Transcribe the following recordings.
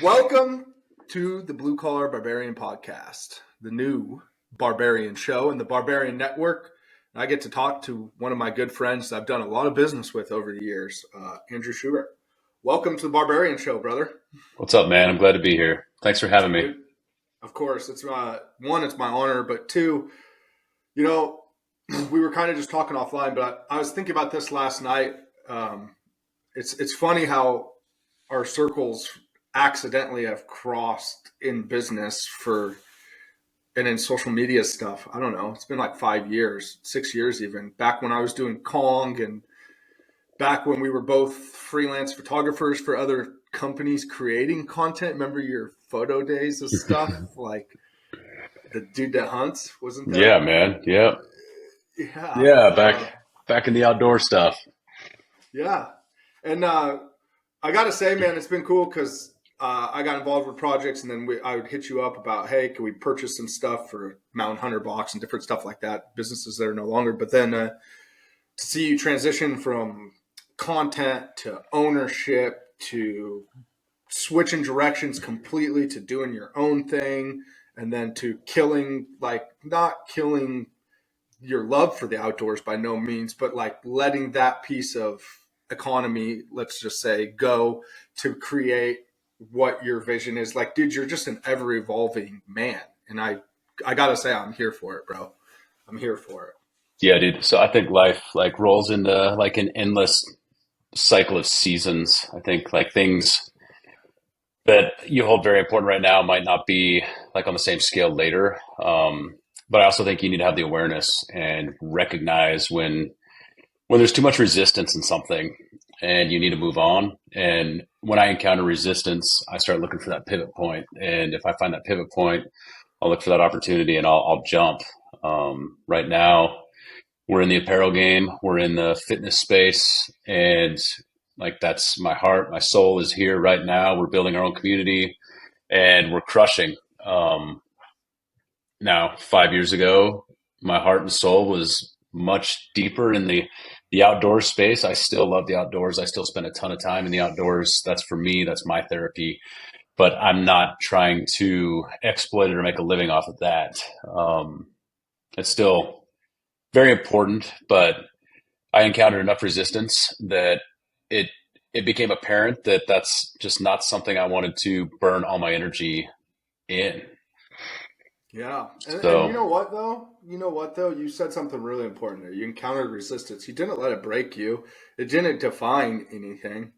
Welcome to the Blue Collar Barbarian Podcast, the new Barbarian show and the Barbarian Network. I get to talk to one of my good friends that I've done a lot of business with over the years, Andrew Schubert. Welcome to the Barbarian show, brother. What's up, man? I'm glad to be here. Thanks for having me. Of course, it's one, it's my honor, but two, we were kind of just talking offline, but I was thinking about this last night. It's funny how our circles accidentally have crossed in business and in social media stuff. I don't know. It's been like 5 years, 6 years even. Back when I was doing Kong and back when we were both freelance photographers for other companies creating content. Remember your photo days of stuff? Like the dude that hunts, wasn't there? Yeah, man. Yeah. Back in the outdoor stuff. Yeah. And I got to say, man, it's been cool because I got involved with projects, and then I would hit you up about, hey, can we purchase some stuff for Mountain Hunter Box and different stuff like that, businesses that are no longer. But then to see you transition from content to ownership to switching directions completely to doing your own thing, and then to not killing your love for the outdoors by no means, but like letting that piece of economy, let's just say, go to create what your vision is. Like, dude, you're just an ever evolving man. And I gotta say, I'm here for it, bro. I'm here for it. Yeah, dude. So I think life like rolls into like an endless cycle of seasons. I think like things that you hold very important right now might not be like on the same scale later. But I also think you need to have the awareness and recognize when there's too much resistance in something and you need to move on. And when I encounter resistance, I start looking for that pivot point. And if I find that pivot point, I'll look for that opportunity and I'll jump. Right now, we're in the apparel game. We're in the fitness space. And like, that's my heart. My soul is here right now. We're building our own community and we're crushing. Now, 5 years ago, my heart and soul was much deeper in the outdoor space. I still love the outdoors. I still spend a ton of time in the outdoors. That's for me. That's my therapy. But I'm not trying to exploit it or make a living off of that. It's still very important, but I encountered enough resistance that it became apparent that that's just not something I wanted to burn all my energy in. Yeah. And you So know what, though? You said something really important there. You encountered resistance. You didn't let it break you. It didn't define anything.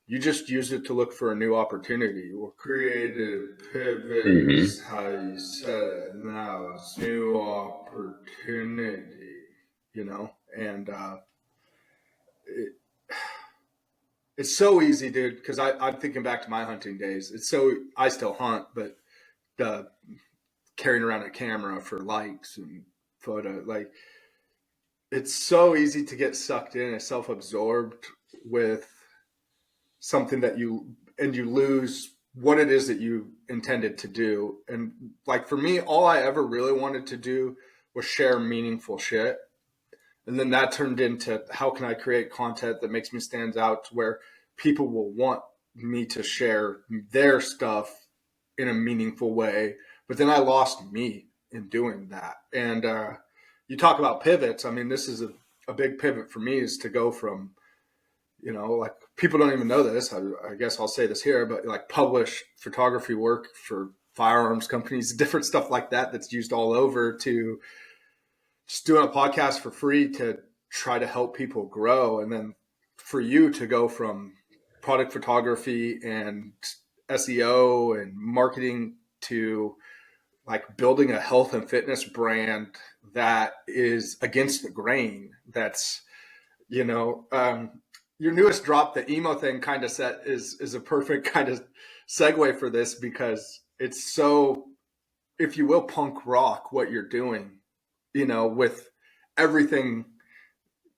You just used it to look for a new opportunity. Or creative pivot mhm. is how you said it. Now it's new opportunity, And it, it's so easy, dude, because I'm thinking back to my hunting days. I still hunt, but the carrying around a camera for likes and photo, like it's so easy to get sucked in and self-absorbed with something and you lose what it is that you intended to do. And like for me, all I ever really wanted to do was share meaningful shit. And then that turned into how can I create content that makes me stand out to where people will want me to share their stuff in a meaningful way. But then I lost me in doing that. And you talk about pivots. I mean, this is a big pivot for me, is to go from, like people don't even know this. I guess I'll say this here, but like publish photography work for firearms companies, different stuff like that that's used all over, to just doing a podcast for free to try to help people grow. And then for you to go from product photography and SEO and marketing to like building a health and fitness brand that is against the grain. That's, your newest drop, the emo thing kind of set is a perfect kind of segue for this, because it's so, if you will, punk rock what you're doing, with everything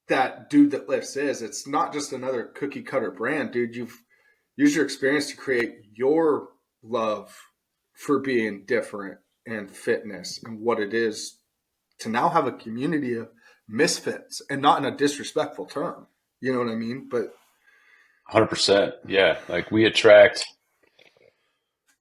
that Dude That Lifts is. It's not just another cookie cutter brand, dude. You've used your experience to create your love for being different and fitness and what it is to now have a community of misfits, and not in a disrespectful term. You know what I mean? But 100%. Yeah. Like we attract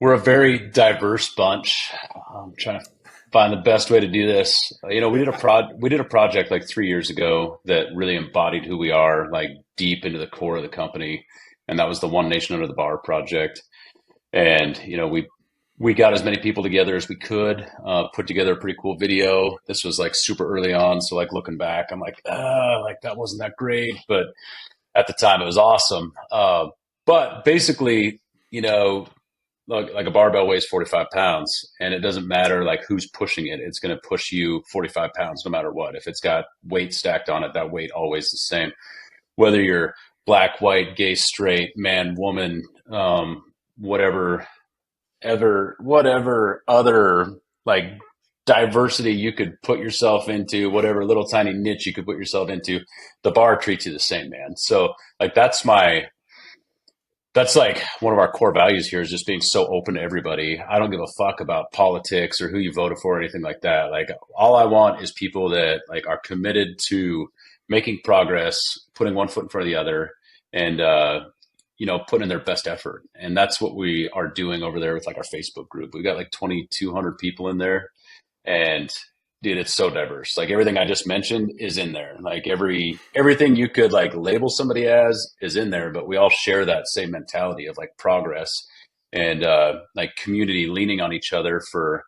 we're a very diverse bunch. I'm trying to find the best way to do this. We did a project like 3 years ago that really embodied who we are, like deep into the core of the company, and that was the One Nation Under the Bar project. And we got as many people together as we could, put together a pretty cool video. This was like super early on, so like looking back, I'm like, like that wasn't that great, but at the time it was awesome. But basically, you know, like a barbell weighs 45 pounds, and it doesn't matter like who's pushing it. It's going to push you 45 pounds no matter what. If it's got weight stacked on it, that weight always the same. Whether you're black, white, gay, straight, man, woman, whatever, whatever other like diversity you could put yourself into, whatever little tiny niche you could put yourself into, the bar treats you the same, man. So like that's like one of our core values here is just being so open to everybody. I don't give a fuck about politics or who you voted for or anything like that. Like all I want is people that like are committed to making progress, putting one foot in front of the other, and putting in their best effort. And that's what we are doing over there with like our Facebook group. We've got like 2,200 people in there, and dude, it's so diverse. Like everything I just mentioned is in there. Like everything you could like label somebody as is in there, but we all share that same mentality of like progress and like community, leaning on each other for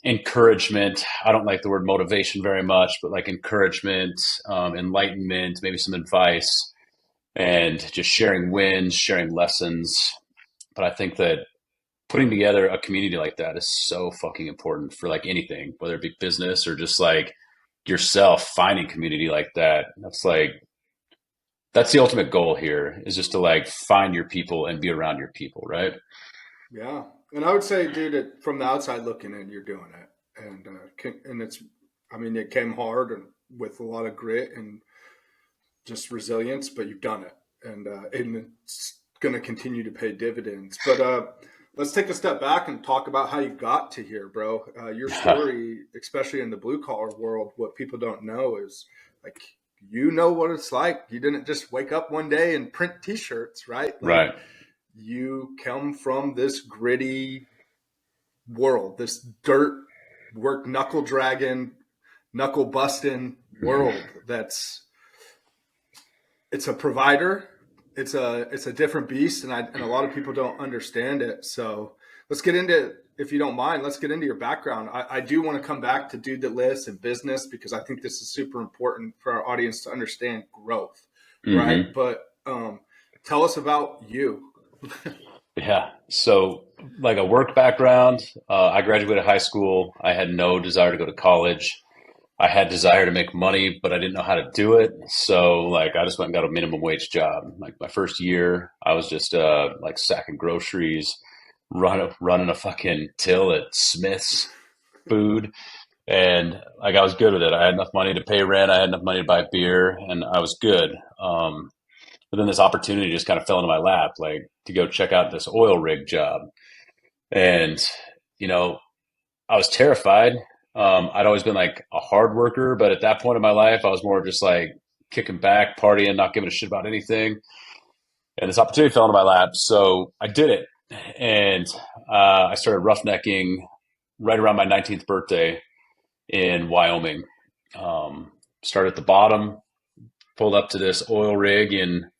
encouragement. I don't like the word motivation very much, but like encouragement, enlightenment, maybe some advice, and just sharing wins, sharing lessons. But I think that putting together a community like that is so fucking important for like anything, whether it be business or just like yourself. Finding community like that, that's the ultimate goal here, is just to like find your people and be around your people, right? Yeah, and I would say, dude, from the outside looking in, you're doing it, and it's, I mean, it came hard and with a lot of grit and just resilience, but you've done it, and it's going to continue to pay dividends. But let's take a step back and talk about how you got to here, bro. Your story, especially in the blue collar world, what people don't know is like, you know what it's like. You didn't just wake up one day and print T-shirts, right? Like Right. you come from this gritty world, this dirt work, knuckle dragging, knuckle busting world. It's a provider. It's a different beast, and a lot of people don't understand it. So let's get into, if you don't mind, let's get into your background. I do want to come back to Dude That Lifts and business, because I think this is super important for our audience to understand growth, right? Mm-hmm. But tell us about you. Yeah. So, like a work background, I graduated high school. I had no desire to go to college. I had desire to make money, but I didn't know how to do it. So, like, I just went and got a minimum wage job. Like my first year, I was just like sacking groceries, running a fucking till at Smith's Food, and like I was good with it. I had enough money to pay rent. I had enough money to buy beer, and I was good. But then this opportunity just kind of fell into my lap, like to go check out this oil rig job. And, you know, I was terrified. I'd always been like a hard worker, but at that point in my life, I was more just like kicking back, partying, not giving a shit about anything. And this opportunity fell into my lap. So I did it. And I started roughnecking right around my 19th birthday in Wyoming. Started at the bottom, pulled up to this oil rig in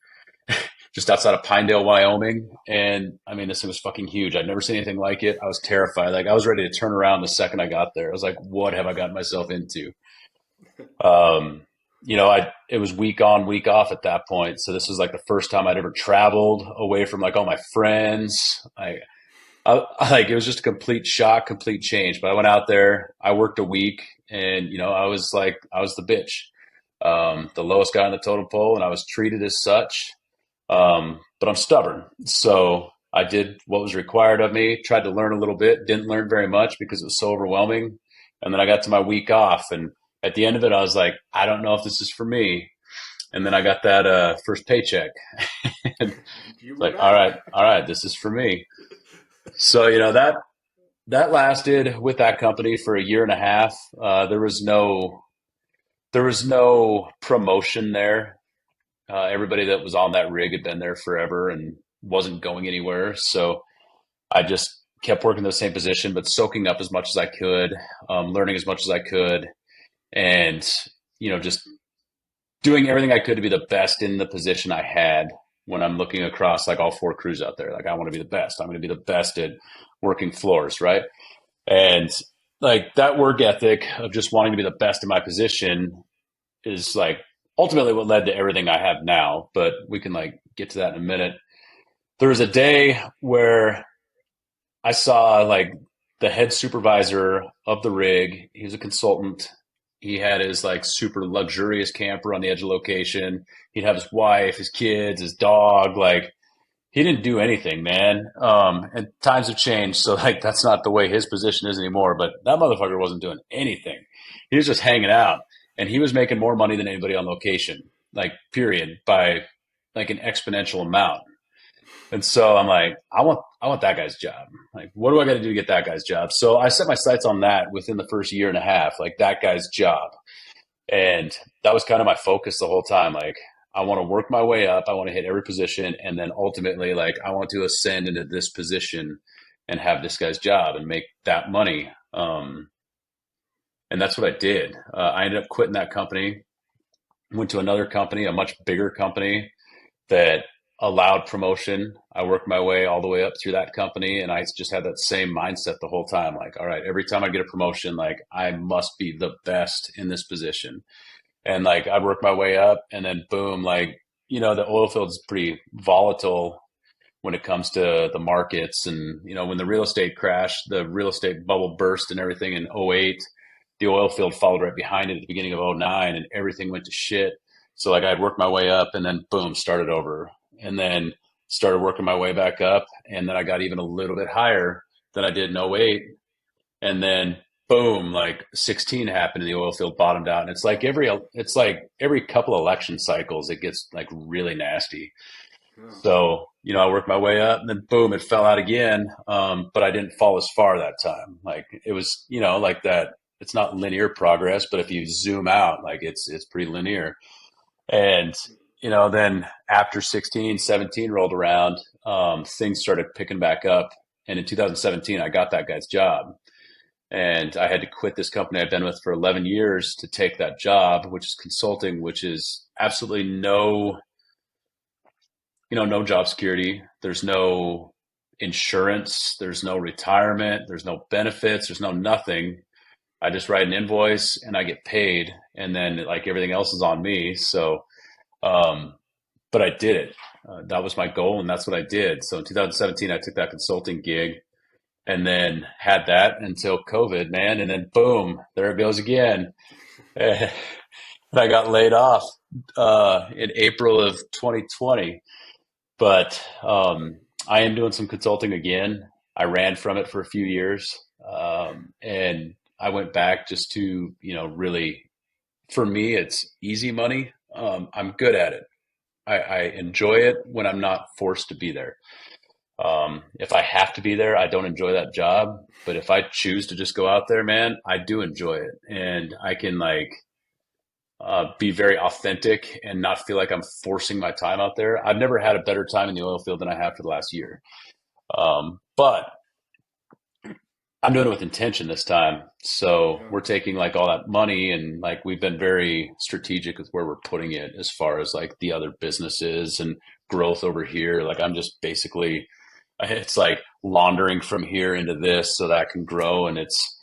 just outside of Pinedale, Wyoming. And I mean, this thing was fucking huge. I'd never seen anything like it. I was terrified. Like I was ready to turn around the second I got there. I was like, what have I gotten myself into? Um, it was week on, week off at that point. So this was like the first time I'd ever traveled away from like all my friends. Like it was just a complete shock, complete change. But I went out there, I worked a week, and I was the bitch, the lowest guy on the totem pole, and I was treated as such. But I'm stubborn. So I did what was required of me, tried to learn a little bit, didn't learn very much because it was so overwhelming. And then I got to my week off, and at the end of it, I was like, I don't know if this is for me. And then I got that first paycheck. And You it's were like, ready. all right, this is for me. So, that lasted with that company for a year and a half. There was no promotion there. Everybody that was on that rig had been there forever and wasn't going anywhere. So I just kept working the same position, but soaking up as much as I could, learning as much as I could, and just doing everything I could to be the best in the position I had when I'm looking across like all four crews out there. Like I want to be the best. I'm going to be the best at working floors, right? And like that work ethic of just wanting to be the best in my position is like ultimately what led to everything I have now. But we can like get to that in a minute. There was a day where I saw like the head supervisor of the rig. He was a consultant. He had his like super luxurious camper on the edge of location. He'd have his wife, his kids, his dog. Like he didn't do anything, man. And times have changed, so like that's not the way his position is anymore. But that motherfucker wasn't doing anything. He was just hanging out, and he was making more money than anybody on location, like period, by like an exponential amount. And so I'm like, I want that guy's job. Like, what do I got to do to get that guy's job? So I set my sights on that within the first year and a half, like that guy's job. And that was kind of my focus the whole time. Like, I want to work my way up. I want to hit every position. And then ultimately, like, I want to ascend into this position and have this guy's job and make that money. And that's what I did. I ended up quitting that company, went to another company, a much bigger company that allowed promotion. I worked my way all the way up through that company, and I just had that same mindset the whole time. Like, all right, every time I get a promotion, like I must be the best in this position. And like I'd work my way up, and then boom, like the oil field is pretty volatile when it comes to the markets. And when the real estate crashed, the real estate bubble burst and everything in '08, the oil field followed right behind it at the beginning of '09, and everything went to shit. So like I'd work my way up, and then boom, started over, and then started working my way back up, and then I got even a little bit higher than I did in '08, and then boom, like 16 happened, and the oil field bottomed out. And it's like every couple of election cycles it gets like really nasty. Yeah. So I worked my way up, and then boom, it fell out again. But I didn't fall as far that time. Like it was, like that. It's not linear progress, but if you zoom out, like it's pretty linear. And then after 16, 17 rolled around, things started picking back up. And in 2017, I got that guy's job, and I had to quit this company I've been with for 11 years to take that job, which is consulting, which is absolutely no job security. There's no insurance. There's no retirement. There's no benefits. There's no nothing. I just write an invoice and I get paid, and then like everything else is on me. So, um, but I did it. That was my goal, and that's what I did. So in 2017, I took that consulting gig, and then had that until COVID, man. And then boom, there it goes again. And I got laid off in April of 2020. But I am doing some consulting again. I ran from it for a few years, and I went back just to really, for me, it's easy money. I'm good at it. I enjoy it when I'm not forced to be there. If I have to be there, I don't enjoy that job. But if I choose to just go out there, man, I do enjoy it, and I can like be very authentic and not feel like I'm forcing my time out there. I've never had a better time in the oil field than I have for the last year. But I'm doing it with intention this time. So Yeah. we're taking like all that money, and like we've been very strategic with where we're putting it as far as like the other businesses and growth over here. Like I'm just basically, it's like laundering from here into this so that I can grow. And it's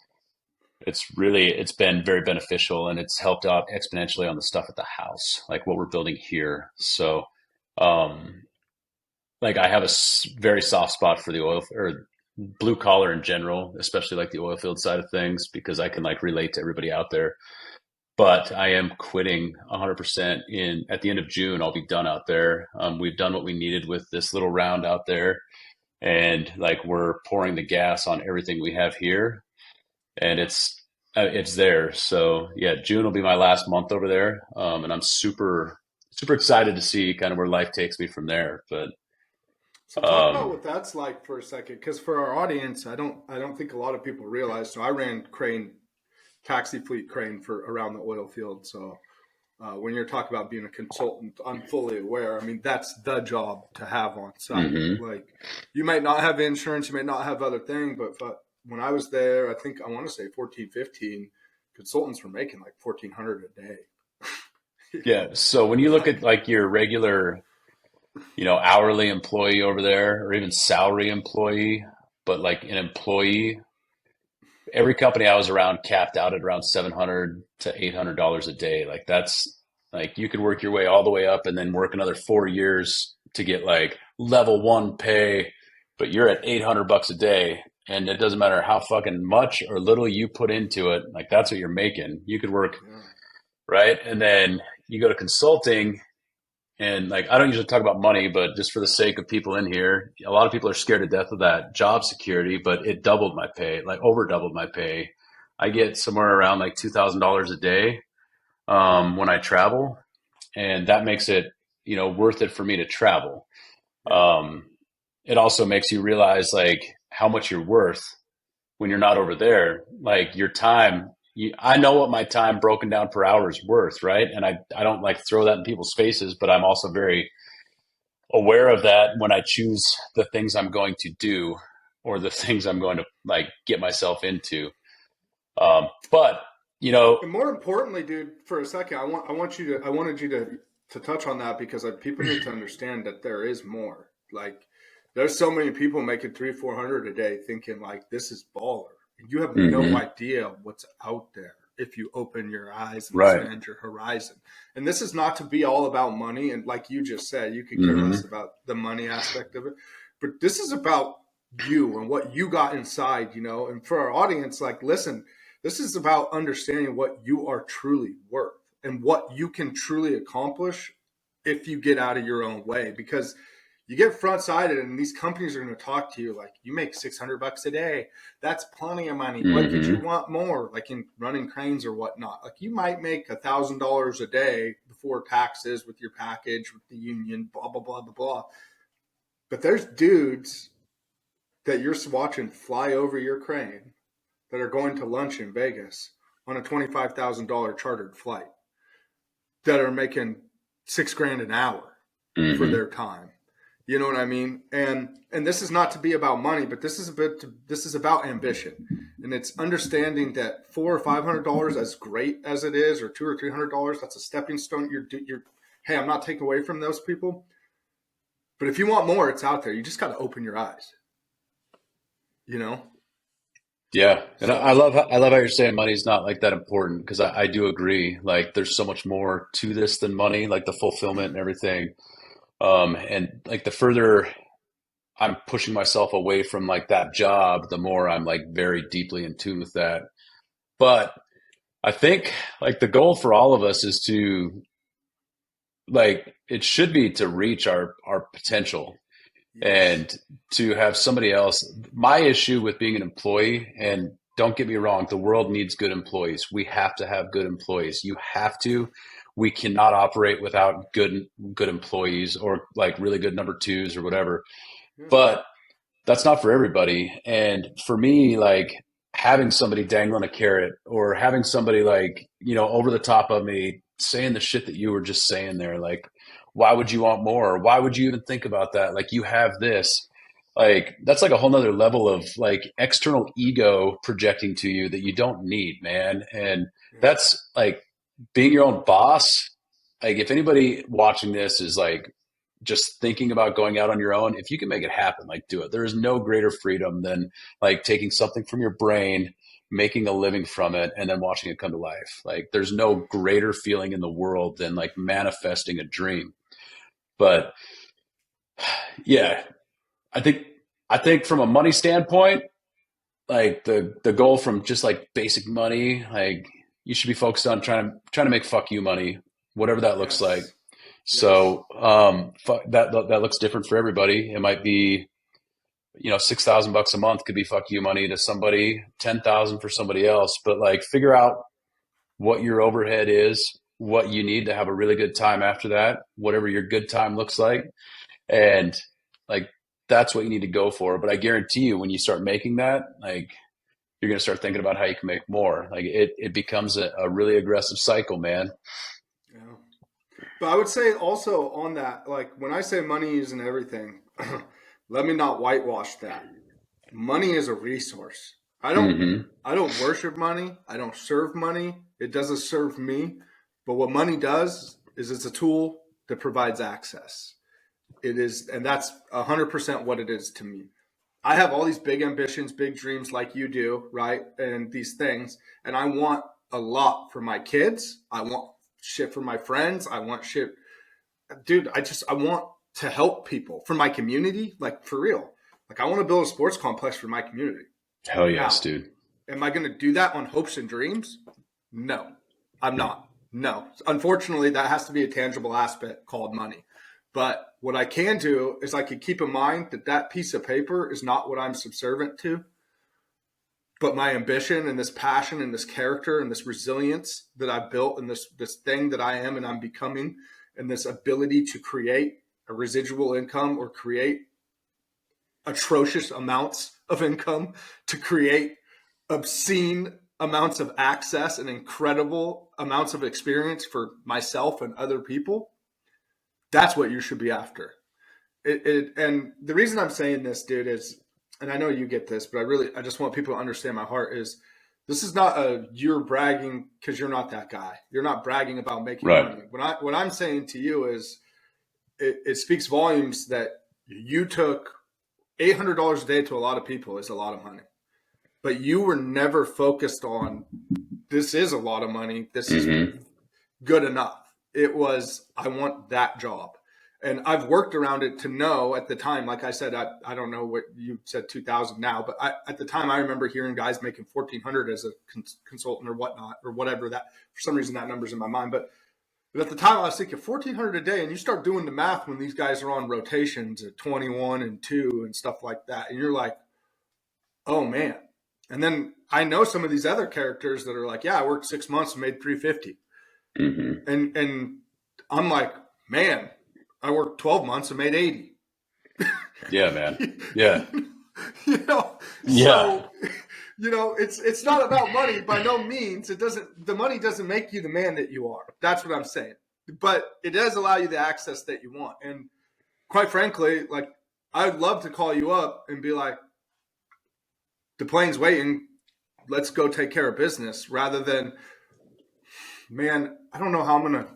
been very beneficial, and it's helped out exponentially on the stuff at the house, like what we're building here. So, um, like I have a very soft spot for the oil or blue collar in general, especially like the oil field side of things, because I can like relate to everybody out there. But I am quitting 100% in at the end of June. I'll be done out there. We've done what we needed with this little round out there, and like we're pouring the gas on everything we have here, and it's there. So yeah, June will be my last month over there, and I'm super excited to see kind of where life takes me from there. But So talk about um, what that's like for a second, because for our audience, I don't think a lot of people realize. So I ran crane, taxi fleet crane for around the oil field. So When you're talking about being a consultant, I'm fully aware. I mean, that's the job to have on site. Hmm. Like, you might not have insurance, you may not have other things, but when I was there, I think I want to say 14, 15 consultants were making like 1,400 a day. You Yeah. know, So when you look at like, like your regular, hourly employee over there, or even salary employee, but like an employee, every company I was around capped out at around $700 to $800 a day. Like that's like you could work your way all the way up and then work another 4 years to get like level one pay, but you're at $800 a day. And it doesn't matter how fucking much or little you put into it, like that's what you're making. You could work, yeah, right? And then you go to consulting, and like, I don't usually talk about money, but just for the sake of people in here, a lot of people are scared to death of that job security, but it doubled my pay, like over doubled my pay. I yeah, get somewhere around like $2,000 a day when I travel, and that makes it, worth it for me to travel. yeah, Um, it also makes you realize like how much you're worth when you're not over there. Like your time, I know what my time broken down per hour is worth, right? And I don't like throw that in people's faces, but I'm also very aware of that when I choose the things I'm going to do or the things I'm going to like get myself into. But you know, And more importantly, dude, for a second, I wanted you to touch on that because people need to understand that there is more. Like, there's so many people making 300, 400 a day, thinking like this is baller. You have no mhm, idea what's out there if you open your eyes and right, expand your horizon. And this is not to be all about money. And like you just said, you could care less hmm, about the money aspect of it, but this is about you and what you got inside. And for our audience, like, listen, this is about understanding what you are truly worth and what you can truly accomplish if you get out of your own way. Because you get front sided, and these companies are going to talk to you like, you make $600 a day. That's plenty of money. What could you hmm, want more? Like in running cranes or whatnot. Like, you might make $1,000 a day before taxes with your package with the union, blah, blah, blah, blah, blah. But there's dudes that you're watching fly over your crane that are going to lunch in Vegas on a $25,000 chartered flight that are making 6 grand an hour for hmm, their time. You know what I mean? And this is not to be about money, but this is about ambition, and it's understanding that $400 or $500, as great as it is, or $200 or $300, that's a stepping stone. You're hey, I'm not taking away from those people, but if you want more, it's out there. You just got to open your eyes. You know? yeah. And I So love I love how you're saying money's not like that important because I do agree. Like, there's so much more to this than money, like the fulfillment and everything. And like the further I'm pushing myself away from like that job, the more I'm like very deeply in tune with that. But I think like the goal for all of us is to like it should be to reach our potential yes, and to have somebody else. My issue with being an employee, and don't get me wrong, the world needs good employees. We have to have good employees. You have to. We cannot operate without good employees or like really good number twos or whatever. yeah, But that's not for everybody. And for me, like having somebody dangling a carrot or having somebody like, over the top of me saying the shit that you were just saying there, like, why would you want more? Why would you even think about that? Like, you have this. Like, that's like a whole nother level of like external ego projecting to you that you don't need, man. And yeah, that's like being your own boss. Like, if anybody watching this is like just thinking about going out on your own, if you can make it happen, like do it. There is no greater freedom than like taking something from your brain, making a living from it, and then watching it come to life. Like there's yeah, no greater feeling in the world than like manifesting a dream. But yeah, I think I think from a money standpoint, like the goal from just like basic money, like you should be focused on trying to make fuck you money, whatever that looks like. yes, yes, So that looks different for everybody. It might be, $6,000 a month could be fuck you money to somebody, 10,000 for somebody else. But like figure out what your overhead is, what you need to have a really good time after that, whatever your good time looks like, and like that's what you need to go for. But I guarantee you, when you start making that, like you're gonna start thinking about how you can make more. Like it becomes a really aggressive cycle, man. yeah. But I would say also on that, like when I say money isn't everything, let me not whitewash that. Money is a resource. I don't Hmm. I don't worship money. I don't serve money. It doesn't serve me. But what money does is it's a tool that provides access. It is, and that's 100% what it is to me. I have all these big ambitions, big dreams like you do, right? And these things. And I want a lot for my kids. I want shit for my friends. I want shit. Dude, I want to help people for my community, like for real. Like I want to build a sports complex for my community. Hell yes, Now, dude. am I going to do that on hopes and dreams? No, I'm No. not. No. Unfortunately, that has to be a tangible aspect called money. But what I can do is I can keep in mind that that piece of paper is not what I'm subservient to, but my ambition and this passion and this character and this resilience that I've built and this thing that I am and I'm becoming and this ability to create a residual income or create atrocious amounts of income to create obscene amounts of access and incredible amounts of experience for myself and other people. That's what you should be after. And the reason I'm saying this, dude, is, and I know you get this, but I just want people to understand my heart is this is not a you're bragging because you're not that guy. You're not bragging about making Right. money. What I'm saying to you is it speaks volumes that you took $800 a day to a lot of people is a lot of money, but you were never focused on this is a lot of money. This is Hmm. good enough. It was, I want that job. And I've worked around it to know at the time, like I said, I don't know what you said 2000 now, but at the time I remember hearing guys making 1400 as a consultant or whatnot, or whatever that, for some reason that number's in my mind. But at the time I was thinking 1400 a day, and you start doing the math when these guys are on rotations at 21 and 2 and stuff like that. And you're like, oh man. And then I know some of these other characters that are like, yeah, I worked 6 months and made 350. Hmm. And I'm like, man, I worked 12 months and made 80. Yeah, man. Yeah. you know, Yeah. so it's not about money by no means. It doesn't the money doesn't make you the man that you are. That's what I'm saying. But it does allow you the access that you want. And quite frankly, like I'd love to call you up and be like, the plane's waiting. Let's go take care of business rather than, man, I don't know how I'm gonna.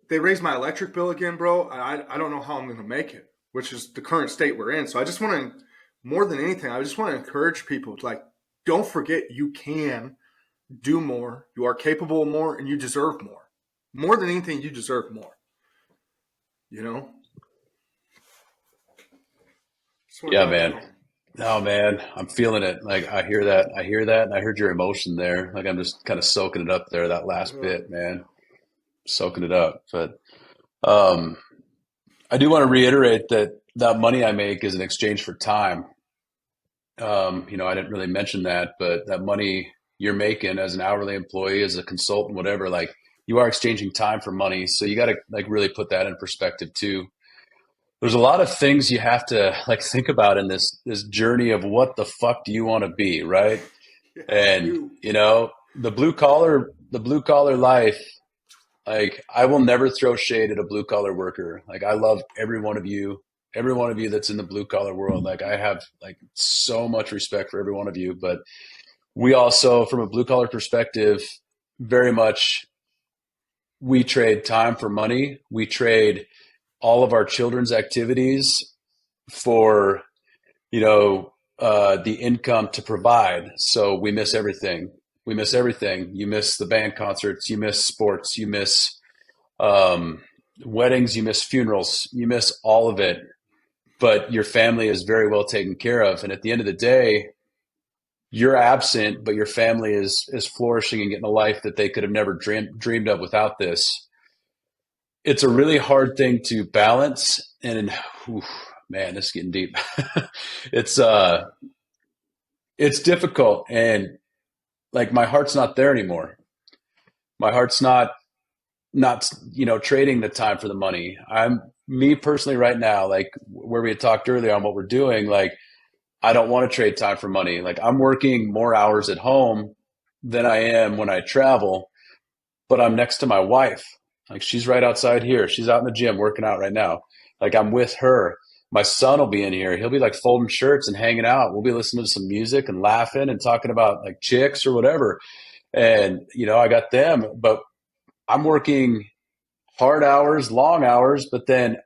They raised my electric bill again, bro. I don't know how I'm gonna make it, which is the current state we're in. So I just want to, more than anything, I just want to encourage people to like, don't forget you can do more, you are capable of more, and you deserve more. More than anything, you deserve more. You know, just want to Yeah, drive that man. home. Oh man, I'm feeling it. Like I hear that. I hear that. And I heard your emotion there. Like I'm just kind of soaking it up there, that last Uh, bit, man. Soaking it up. But um I do want to reiterate that that money I make is in exchange for time. I didn't really mention that, but that money you're making as an hourly employee, as a consultant, whatever, like you are exchanging time for money. So you got to like really put that in perspective too. There's a lot of things you have to like think about in this journey of what the fuck do you want to be, right? yes, And you. the blue collar life, like I will never throw shade at a blue collar worker. Like I love every one of you that's in the blue collar world. Like I have like so much respect for every one of you, but we also, from a blue collar perspective, very much we trade time for money. We trade all of our children's activities for the income to provide. So we miss everything. We miss everything. You miss the band concerts. You miss sports. You miss um, weddings. You miss funerals. You miss all of it. But your family is very well taken care of. And at the end of the day, you're absent, but your family is flourishing and getting a life that they could have never dreamed of without this. It's a really hard thing to balance, and whew, man, this is getting deep. it's it's difficult, and like my heart's not there anymore. My heart's not trading the time for the money. I'm me personally right now, like where we had talked earlier on what we're doing. Like I don't want to trade time for money. Like I'm working more hours at home than I am when I travel, but I'm next to my wife. Like she's right outside here. She's out in the gym working out right now. Like I'm with her. My son will be in here. He'll be like folding shirts and hanging out. We'll be listening to some music and laughing and talking about like chicks or whatever. And I got them, but I'm working hard hours, long hours, but then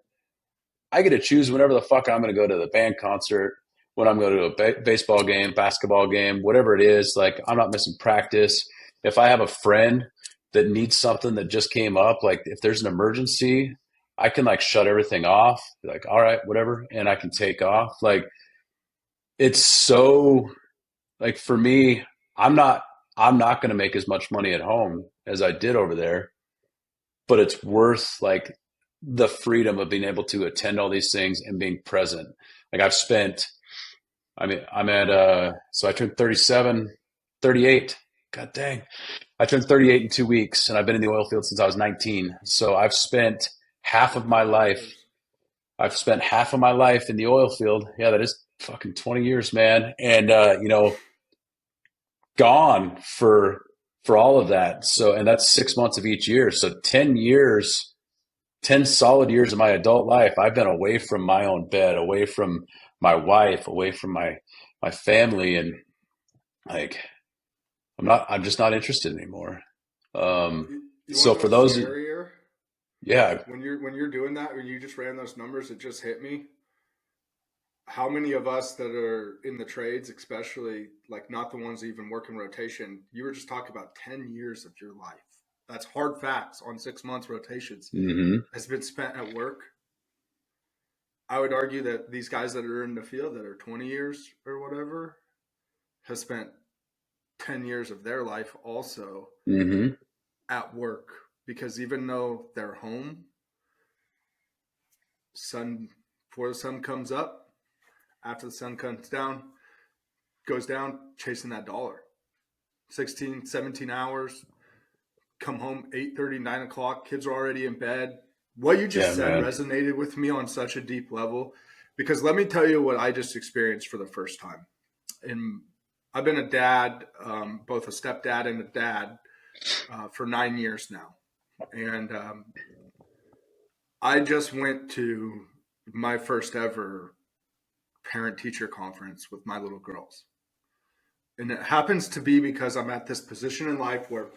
I get to choose whenever the fuck I'm going to go to the band concert, when I'm going to a baseball game, basketball game, whatever it is. Like I'm not missing practice. If I have a friend that needs something that just came up, like if there's an emergency, I can like shut everything off. Be like, all right, whatever, and I can take off. Like it's so like for me, I'm not I'm not going to make as much money at home as I did over there, but it's worth like the freedom of being able to attend all these things and being present. Like I've spent, I mean, I'm at, so I turned 37, 38. God dang. I turned 38 in 2 weeks and I've been in the oil field since I was 19. So half of my life, Years. I've spent half of my life in the oil field. Yeah, that is fucking 20 years, man. And, gone for all of that. So, and that's 6 months of each year. So 10 years 10 solid years of my adult life, I've been away from my own bed, away from my wife, away from my family, and like I'm just not interested anymore. Um, You want so to know for what's those, scarier? yeah, When you're doing that, when you just ran those numbers, it just hit me. How many of us that are in the trades, especially like not the ones that even work in rotation, you were just talking about 10 years of your life. That's hard facts on 6 months rotations hmm has been spent at work. I would argue that these guys that are in the field that are 20 years or whatever have spent 10 years of their life also hmm at work, because even though they're home, sun before the sun comes up, after the sun comes down, goes down, chasing that dollar. 16, 17 hours, come home 8:30, 9 o'clock, kids are already in bed. What you yeah, just said man, resonated with me on such a deep level, because let me tell you what I just experienced for the first time. And I've been a dad, both a stepdad and a dad, for 9 years now. And I just went to my first ever parent teacher conference with my little girls. And it happens to be because I'm at this position in life where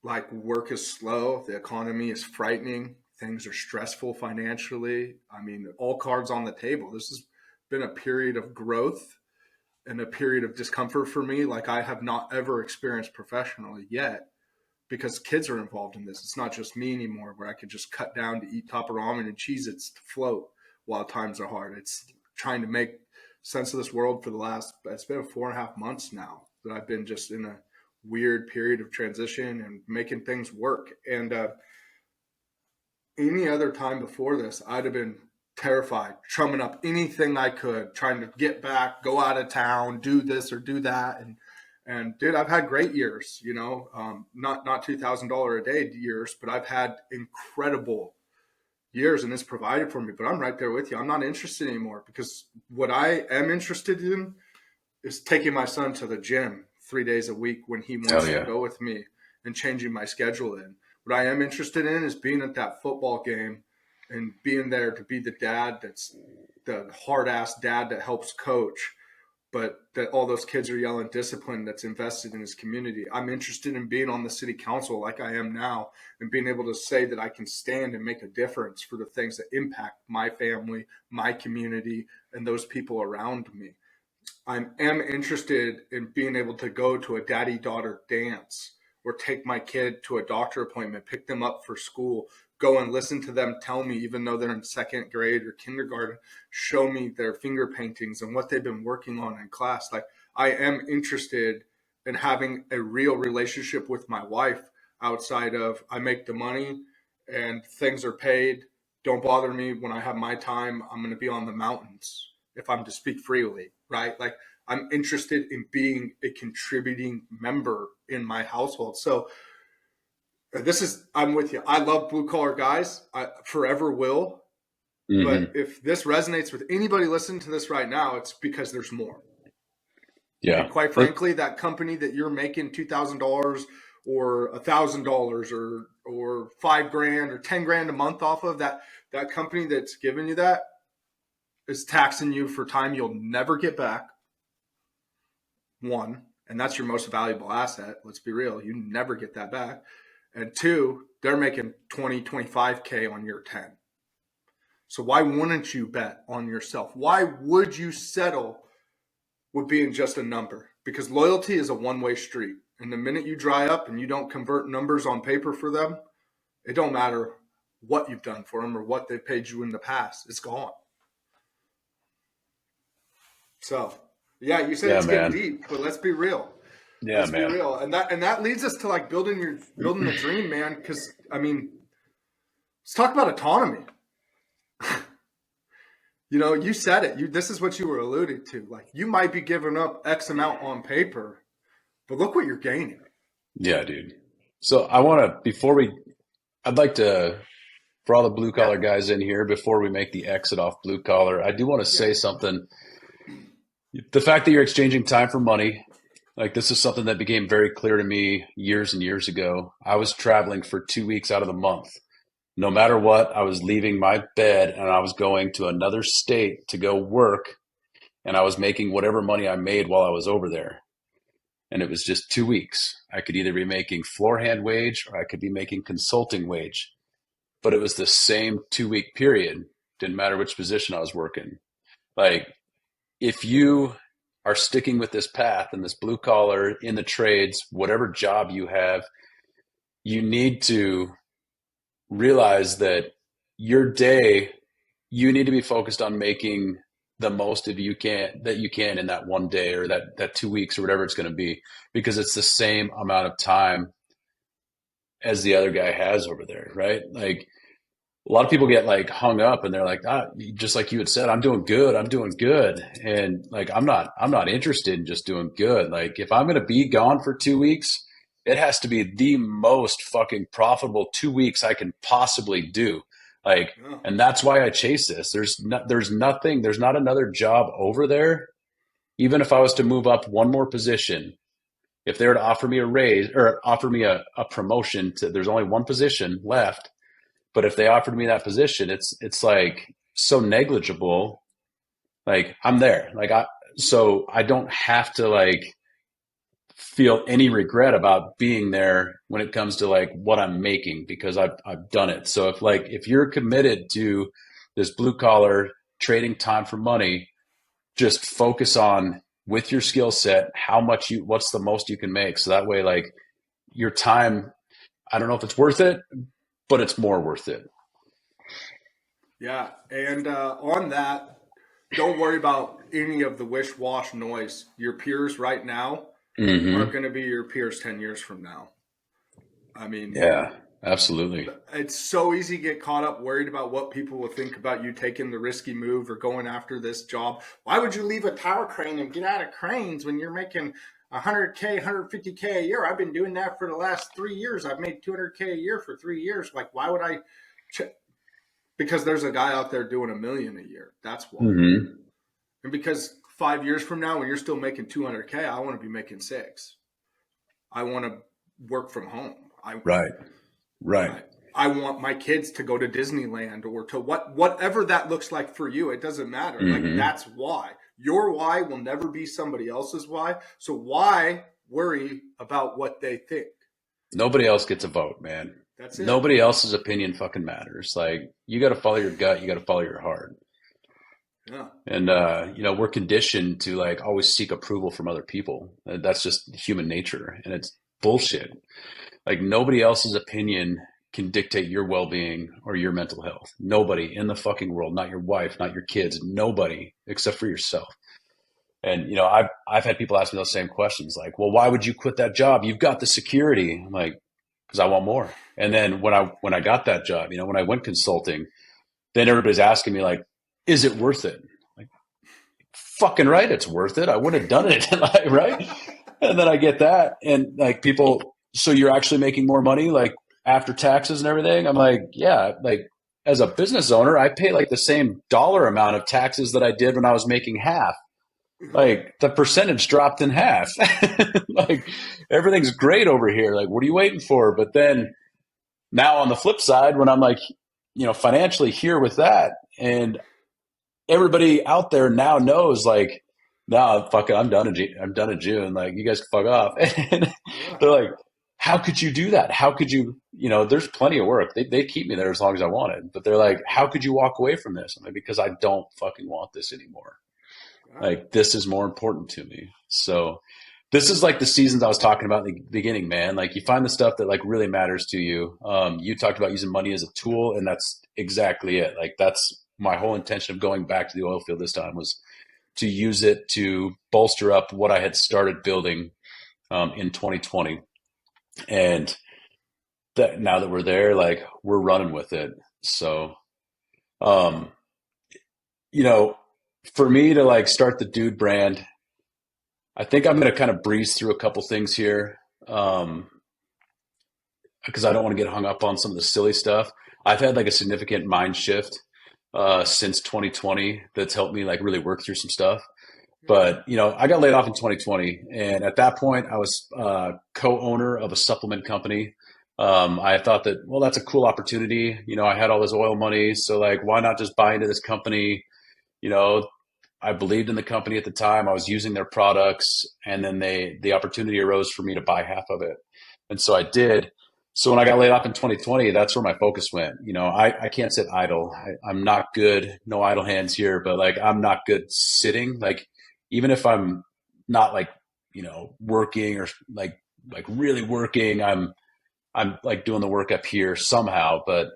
like work is slow, the economy is frightening, things are stressful financially. I mean, all cards on the table. This has been a period of growth and a period of discomfort for me like I have not ever experienced professionally yet, because kids are involved in this. It's not just me anymore where I could just cut down to eat top of ramen and Cheez-Its to float while times are hard. It's trying to make sense of this world for it's been 4.5 months now that I've been just in a weird period of transition and making things work. And any other time before this, I'd have been terrified, trumming up anything I could, trying to get back, go out of town, do this or do that. And dude, I've had great years, not $2,000 a day years, but I've had incredible years and it's provided for me. But I'm right there with you. I'm not interested anymore, because what I am interested in is taking my son to the gym 3 days a week when he hell wants to yeah, go with me and changing my schedule in. What I am interested in is being at that football game and being there to be the dad that's the hard ass dad that helps coach, but that all those kids are yelling discipline, that's invested in his community. I'm interested in being on the city council like I am now and being able to say that I can stand and make a difference for the things that impact my family, my community, and those people around me. I am interested in being able to go to a daddy daughter dance or take my kid to a doctor appointment, pick them up for school, go and listen to them tell me, even though they're in second grade or kindergarten, show me their finger paintings and what they've been working on in class. Like, I am interested in having a real relationship with my wife outside of I make the money and things are paid. Don't bother me when I have my time. I'm going to be on the mountains if I'm to speak freely, right? Like, I'm interested in being a contributing member in my household. So I'm with you. I love blue collar guys. I forever will. But hmm if this resonates with anybody listening to this right now, it's because there's more. And yeah. quite Let, frankly, that company that you're making $2,000 or $1,000 or $5,000 or 10 grand a month off of that, that company that's giving you that is taxing you for time you'll never get back. One, and that's your most valuable asset. Let's be real. You never get that back. And two, they're making 20, 25K on your 10. So why wouldn't you bet on yourself? Why would you settle with being just a number? Because loyalty is a one-way street. And the minute you dry up and you don't convert numbers on paper for them, it don't matter what you've done for them or what they've paid you in the past. It's gone. So, yeah, you said it's getting deep, but let's be real. Yeah, let's be real. And that leads us to like building the dream, man. Because I mean, let's talk about autonomy. You know, you said it. This is what you were alluding to. Like, you might be giving up X amount on paper, but look what you're gaining. Yeah, dude. So I'd like to, for all the blue collar guys in here, before we make the exit off blue collar, I do want to say something. The fact that you're exchanging time for money, like this is something that became very clear to me years and years ago. I was traveling for 2 weeks out of the month. No matter what, I was leaving my bed and I was going to another state to go work, and I was making whatever money I made while I was over there. And it was just 2 weeks. I could either be making floor hand wage or I could be making consulting wage. But it was the same 2 week period. Didn't matter which position I was working. Like, if you are sticking with this path and this blue collar in the trades, whatever job you have, you need to realize that your day, you need to be focused on making the most of you can in that one day or that 2 weeks or whatever it's going to be, because it's the same amount of time as the other guy has over there, right? Like, a lot of people get like hung up and they're like, just like you had said, I'm doing good. And like, I'm not interested in just doing good. Like, if I'm going to be gone for 2 weeks, it has to be the most fucking profitable 2 weeks I can possibly do. Like, and that's why I chase this. There's not another job over there. Even if I was to move up one more position, if they were to offer me a raise or offer me a promotion there's only one position left. But if they offered me that position, it's like so negligible. Like, I'm there. So I don't have to like feel any regret about being there when it comes to like what I'm making, because I've done it. So if you're committed to this blue collar trading time for money, just focus on, with your skill set, what's the most you can make. So that way, like, your time, I don't know if it's worth it, but it's more worth it. Yeah. And on that, don't worry about any of the wish-wash noise. Your peers right now aren't going to be your peers 10 years from now. I mean, yeah, absolutely. It's so easy to get caught up worried about what people will think about you taking the risky move or going after this job. Why would you leave a tower crane and get out of cranes when you're making 100K, 150K a year? I've been doing that for the last 3 years. I've made 200K a year for 3 years. Like, why would I? Because there's a guy out there doing $1 million a year. That's why. And because 5 years from now, when you're still making 200K, I want to be making 6. I want to work from home. Right. I want my kids to go to Disneyland or to whatever that looks like for you. It doesn't matter. Like, that's why. Your why will never be somebody else's why. So why worry about what they think? Nobody else gets a vote, man. That's it. Nobody else's opinion fucking matters. Like, you got to follow your gut. You got to follow your heart. Yeah. And, we're conditioned to like always seek approval from other people. That's just human nature, and it's bullshit. Like, nobody else's opinion can dictate your well-being or your mental health. Nobody in the fucking world, not your wife, not your kids, nobody except for yourself. And, I've had people ask me those same questions. Like, well, why would you quit that job? You've got the security. I'm like, because I want more. And then when I got that job, when I went consulting, then everybody's asking me like, is it worth it? Like, fucking right, it's worth it. I would have done it. Right. And then I get that. And like, people, so you're actually making more money, like, after taxes and everything? I'm like, yeah, like, as a business owner, I pay like the same dollar amount of taxes that I did when I was making half. Like, the percentage dropped in half. Like everything's great over here. Like, what are you waiting for? But then now on the flip side, when I'm like, financially here with that, and everybody out there now knows like, nah, fuck it, I'm done in I'm done in June. Like, you guys can fuck off. And Yeah. they're like, how could you do that? How could you, there's plenty of work. They keep me there as long as I wanted. But they're like, how could you walk away from this? I'm like, because I don't fucking want this anymore. Yeah. Like, this is more important to me. So this is like the seasons I was talking about in the beginning, man. Like, you find the stuff that like really matters to you. You talked about using money as a tool, and that's exactly it. Like, that's my whole intention of going back to the oil field this time, was to use it to bolster up what I had started building in 2020. And that now that we're there, like, we're running with it. So, um, you know, for me to like start the Dude brand, I think I'm going to kind of breeze through a couple things here, because I don't want to get hung up on some of the silly stuff. I've had like a significant mind shift since 2020 that's helped me like really work through some stuff. Yeah. But I got laid off in 2020, and at that point, I was co-owner of a supplement company. I thought that, well, that's a cool opportunity. I had all this oil money, so like, why not just buy into this company? You know, I believed in the company at the time. I was using their products, and then the opportunity arose for me to buy half of it, and so I did. So when I got laid off in 2020, that's where my focus went. I can't sit idle. I'm not good. No idle hands here, but like, I'm not good sitting. Like, even if I'm not like, working or like really working, I'm like doing the work up here somehow. But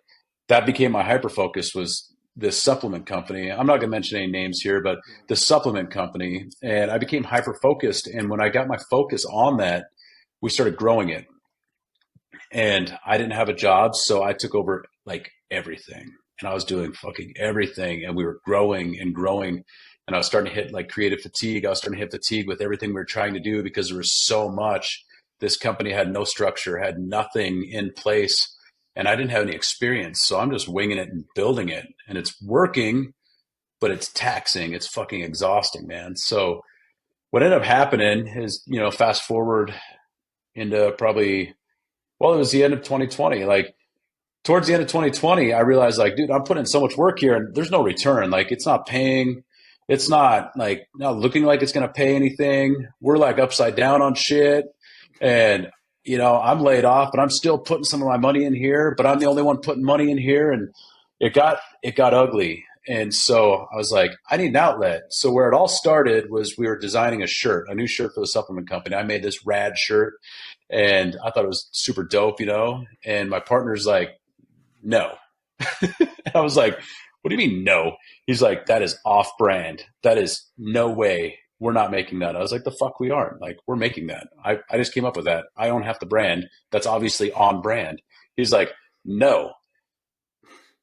that became my hyper focus, was this supplement company. I'm not going to mention any names here, but Yeah. the supplement company. And I became hyper focused. And when I got my focus on that, we started growing it. And I didn't have a job, so I took over like everything. And I was doing fucking everything. And we were growing and growing. And I was starting to hit like creative fatigue. I was starting to hit fatigue with everything we were trying to do, because there was so much. This company had no structure, had nothing in place. And I didn't have any experience. So I'm just winging it and building it. And it's working, but it's taxing. It's fucking exhausting, man. So what ended up happening is, fast forward into probably, well, it was the end of 2020. Like, towards the end of 2020, I realized, like, dude, I'm putting in so much work here and there's no return. Like, it's not paying. It's not looking like it's going to pay anything. We're like upside down on shit. And, I'm laid off, but I'm still putting some of my money in here, but I'm the only one putting money in here. And it got ugly. And so I was like, I need an outlet. So where it all started was, we were designing a new shirt for the supplement company. I made this rad shirt, and I thought it was super dope. And my partner's like, no. And I was like, what do you mean no? He's like, that is off brand. That is no way. We're not making that. I was like, the fuck we aren't. Like, we're making that. I just came up with that. I own half the brand. That's obviously on brand. He's like, no.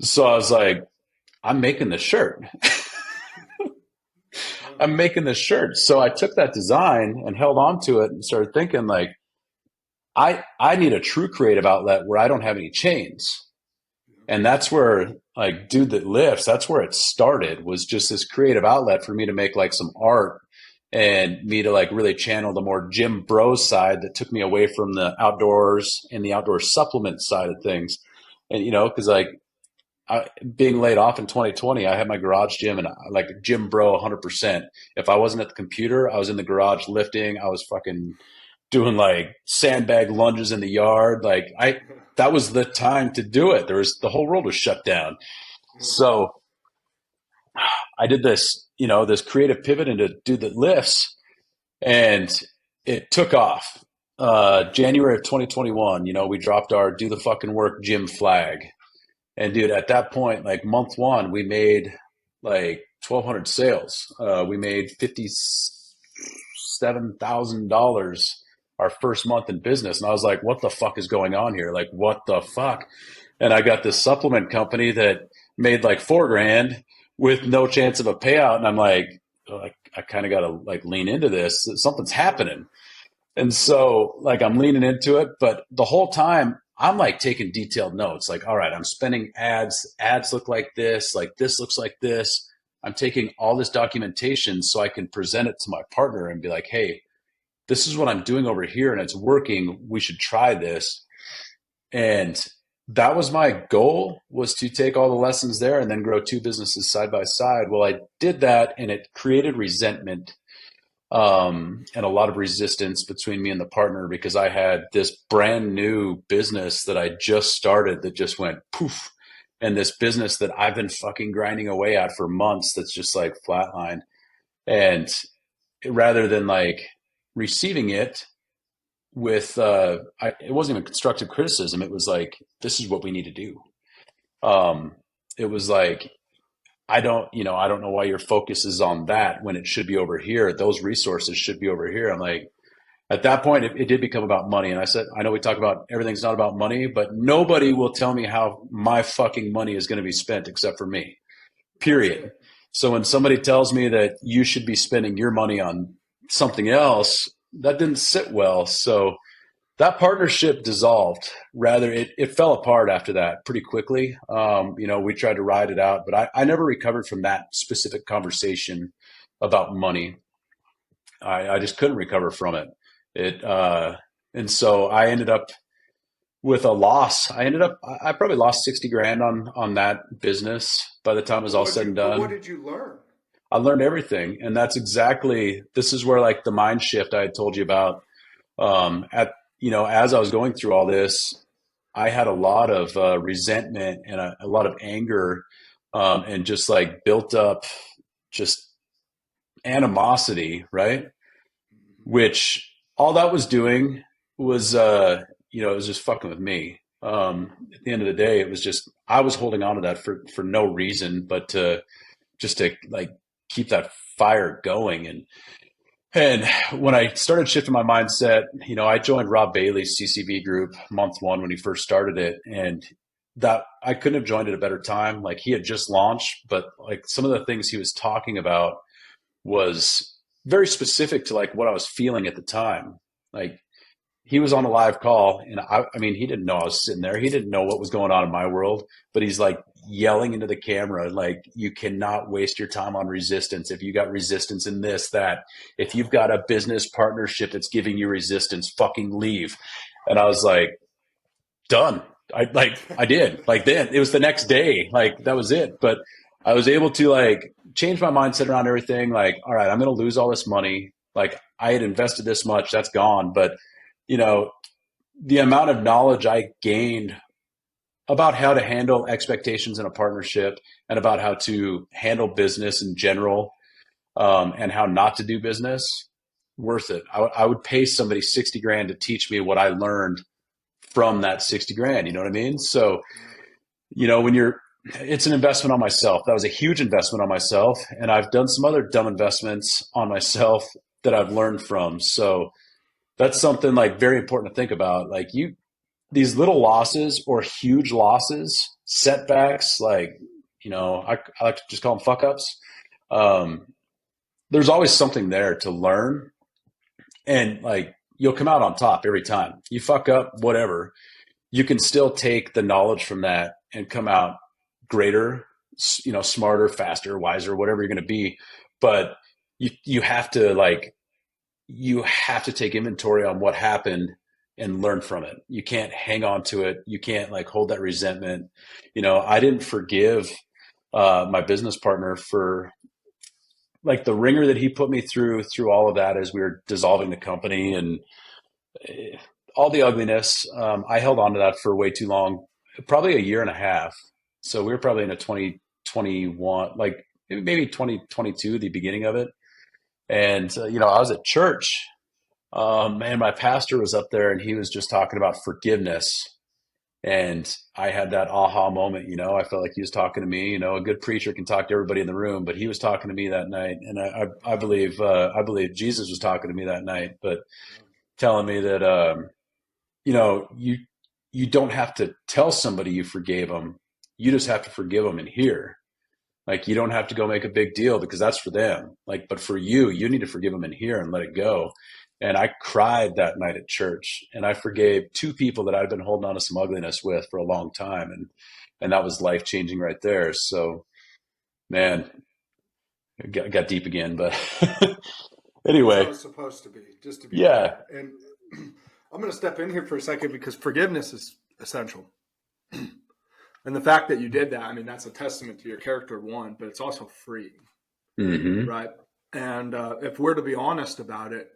So I was like, I'm making the shirt. Yeah. I'm making this shirt. So I took that design and held on to it and started thinking like, I need a true creative outlet where I don't have any chains. And that's where, like, Dude That Lifts, that's where it started, was just this creative outlet for me to make like some art, and me to like really channel the more gym bros side that took me away from the outdoors and the outdoor supplement side of things. And, cause like, being laid off in 2020, I had my garage gym, and like gym bro 100%. If I wasn't at the computer, I was in the garage lifting. I was fucking doing like sandbag lunges in the yard. Like, that was the time to do it. The whole world was shut down. Yeah. So I did this, this creative pivot into Dude That Lifts, and it took off. January of 2021, we dropped our Do the Fucking Work gym flag. And dude, at that point, like month one, we made like 1,200 sales. We made $57,000 our first month in business. And I was like, what the fuck is going on here? Like, what the Yeah. fuck? And I got this supplement company that made like 4 grand with no chance of a payout. And I'm like, oh, I kind of got to like lean into this. Something's Yeah. happening. And so like, I'm leaning into it, but the whole time I'm like taking detailed notes. Like, all right, I'm spending ads. Ads look like this looks like this. I'm taking all this documentation so I can present it to my partner and be like, hey, this is what I'm doing over here and it's working. We should try this. And that was my goal, was to take all the lessons there and then grow two businesses side by side. Well, I did that and it created resentment, and a lot of resistance between me and the partner, because I had this brand new business that I just started that just went poof. And this business that I've been fucking grinding away at for months that's just like flatlined. And rather than like receiving it with, it wasn't even constructive criticism. It was like, this is what we need to do. Um, it was like, I don't know why your focus is on that when it should be over here. Those resources should be over here. I'm like, at that point, it did become about money. And I said, I know we talk about everything's not about money, but nobody will tell me how my fucking money is going to be spent except for me, That's period. it. So when somebody tells me that you should be spending your money on something else, that didn't sit well. So that partnership dissolved. Rather, it fell apart after that pretty quickly. We tried to ride it out, but I never recovered from that specific conversation about money. I just couldn't recover from it. And so I ended up with a loss. I probably lost 60 grand on that business by the time it was all said and But what done. did you learn? I learned everything. And this is where like the mind shift I had told you about, as I was going through all this, I had a lot of resentment and a lot of anger, and just like built up just animosity, right? Which all that was doing was, it was just fucking with me. At the end of the day, it was just, I was holding on to that for no reason, but to like keep that fire going. And when I started shifting my mindset, I joined Rob Bailey's CCV group month one when he first started it. And that I couldn't have joined at a better time. Like he had just launched, but like some of the things he was talking about was very specific to like what I was feeling at the time. Like he was on a live call and I mean, he didn't know I was sitting there. He didn't know what was going on in my world, but he's like yelling into the camera, like, you cannot waste your time on resistance. If you got resistance in this, that, if you've got a business partnership that's giving you resistance, fucking leave. And I was like, done. I did. Like then it was the next day. Like that was it. But I was able to like change my mindset around everything. Like, all right, I'm going to lose all this money. Like I had invested this much, that's gone. But you know, the amount of knowledge I gained about how to handle expectations in a partnership and about how to handle business in general, and how not to do business, worth it. I would pay somebody 60 grand to teach me what I learned from that 60 grand. You know what I mean? So, when it's an investment on myself. That was a huge investment on myself. And I've done some other dumb investments on myself that I've learned from. So that's something like very important to think about. Like these little losses or huge losses, setbacks, like, I like to just call them fuck ups. Um, there's always something there to learn, and like you'll come out on top every time. You fuck up, whatever, you can still take the knowledge from that and come out greater, smarter, faster, wiser, whatever you're going to be. But you have to take inventory on what happened and learn from it. You can't hang on to it. You can't like hold that resentment. I didn't forgive my business partner for like the ringer that he put me through all of that as we were dissolving the company and all the ugliness. I held on to that for way too long, probably a year and a half. So we were probably in a 2021, like maybe 2022, the beginning of it. And, I was at church, and my pastor was up there and he was just talking about forgiveness. And I had that aha moment, I felt like he was talking to me. A good preacher can talk to everybody in the room, but he was talking to me that night. And I believe Jesus was talking to me that night, but telling me that, you don't have to tell somebody you forgave them. You just have to forgive them in here. Like you don't have to go make a big deal because that's for them. Like, but for you, you need to forgive them in here and let it go. And I cried that night at church, and I forgave two people that I'd been holding on to some ugliness with for a long time, and that was life changing right there. So, man, it got deep again, but That's how Anyway, it's supposed to be, just to be yeah, clear. And I'm going to step in here for a second because forgiveness is essential. And the fact that you did that, I mean, that's a testament to your character, one, but it's also freeing, hmm right? And if we're to be honest about it,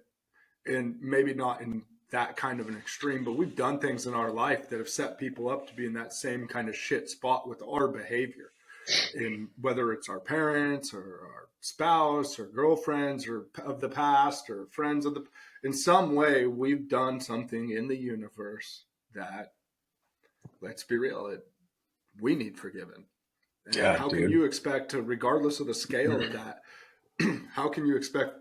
and maybe not in that kind of an extreme, but we've done things in our life that have set people up to be in that same kind of shit spot with our behavior. In whether it's our parents or our spouse or girlfriends or of the past or friends of the, in some way we've done something in the universe that, let's be real, we need forgiven. And yeah, how can dude. you expect to, regardless of the scale of that, how can you expect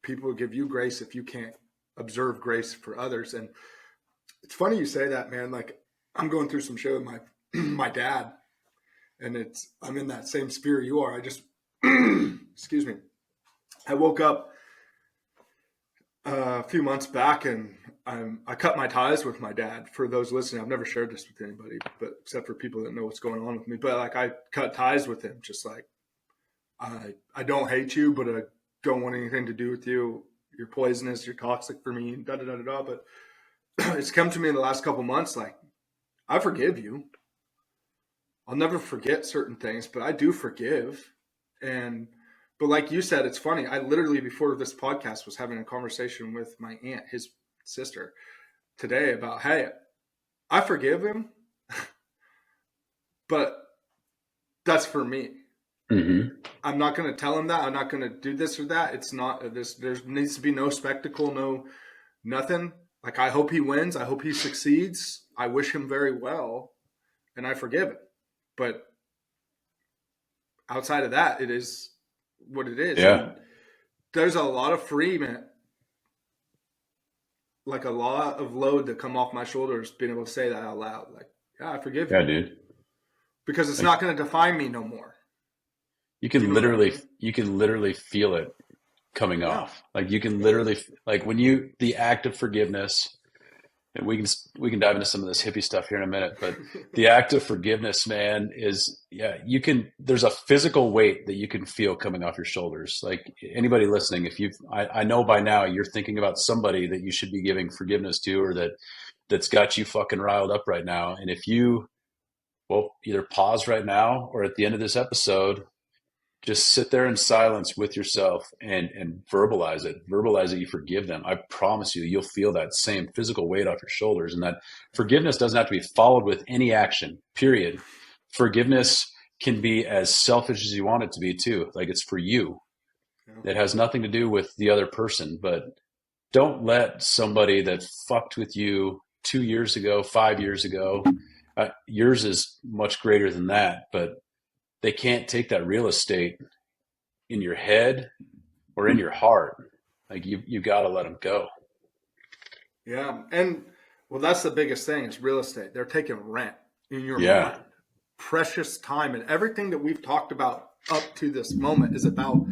people to give you grace if you can't observe grace for others? And it's funny you say that, man. Like, I'm going through some shit with my my dad, and I'm in that same sphere you are. I just excuse me. I woke up a few months back, and I cut my ties with my dad. For those listening, I've never shared this with anybody, but except for people that know what's going on with me. But like, I cut ties with him, just like, I don't hate you, but I don't want anything to do with you. You're poisonous. You're toxic for me. Da da da da da. But it's come to me in the last couple months. Like, I forgive you. I'll never forget certain things, but I do forgive. And but like you said, it's funny. I literally, before this podcast, was having a conversation with my aunt, his sister, today about, hey, I forgive him, but that's for me. hmm I'm not going to tell him that. I'm not going to do this or that. It's not this. There needs to be no spectacle, no nothing. Like, I hope he wins. I hope he succeeds. I wish him very well, and I forgive him. But outside of that, it is what it is. Yeah, And there's a lot of freedom, like a lot of load that come off my shoulders being able to say that out loud. Like, yeah, I forgive yeah, you, dude. because it's Like not going to define me no more. you You can know what I literally, mean? you can literally feel it coming Yeah. off. Like you can Yeah. literally, like when you, the act of forgiveness, and we can dive into some of this hippie stuff here in a minute, but the act of forgiveness, man, is, yeah, you can, there's a physical weight that you can feel coming off your shoulders. Like anybody listening, if I know by now you're thinking about somebody that you should be giving forgiveness to, or that's got you fucking riled up right now. And if you, well, either pause right now or at the end of this episode, just sit there in silence with yourself and verbalize it. You forgive them. I promise you, you'll feel that same physical weight off your shoulders. And that forgiveness doesn't have to be followed with any action, period. Forgiveness can be as selfish as you want it to be too. Like it's for you. Yeah. It has nothing to do with the other person. But don't let somebody that fucked with you 2 years ago, 5 years ago, yours is much greater than that, but they can't take that real estate in your head or in your heart. Like you got to let them go. Yeah. And well, that's the biggest thing is real estate. They're taking rent in your Yeah. mind. Precious time, and everything that we've talked about up to this moment is about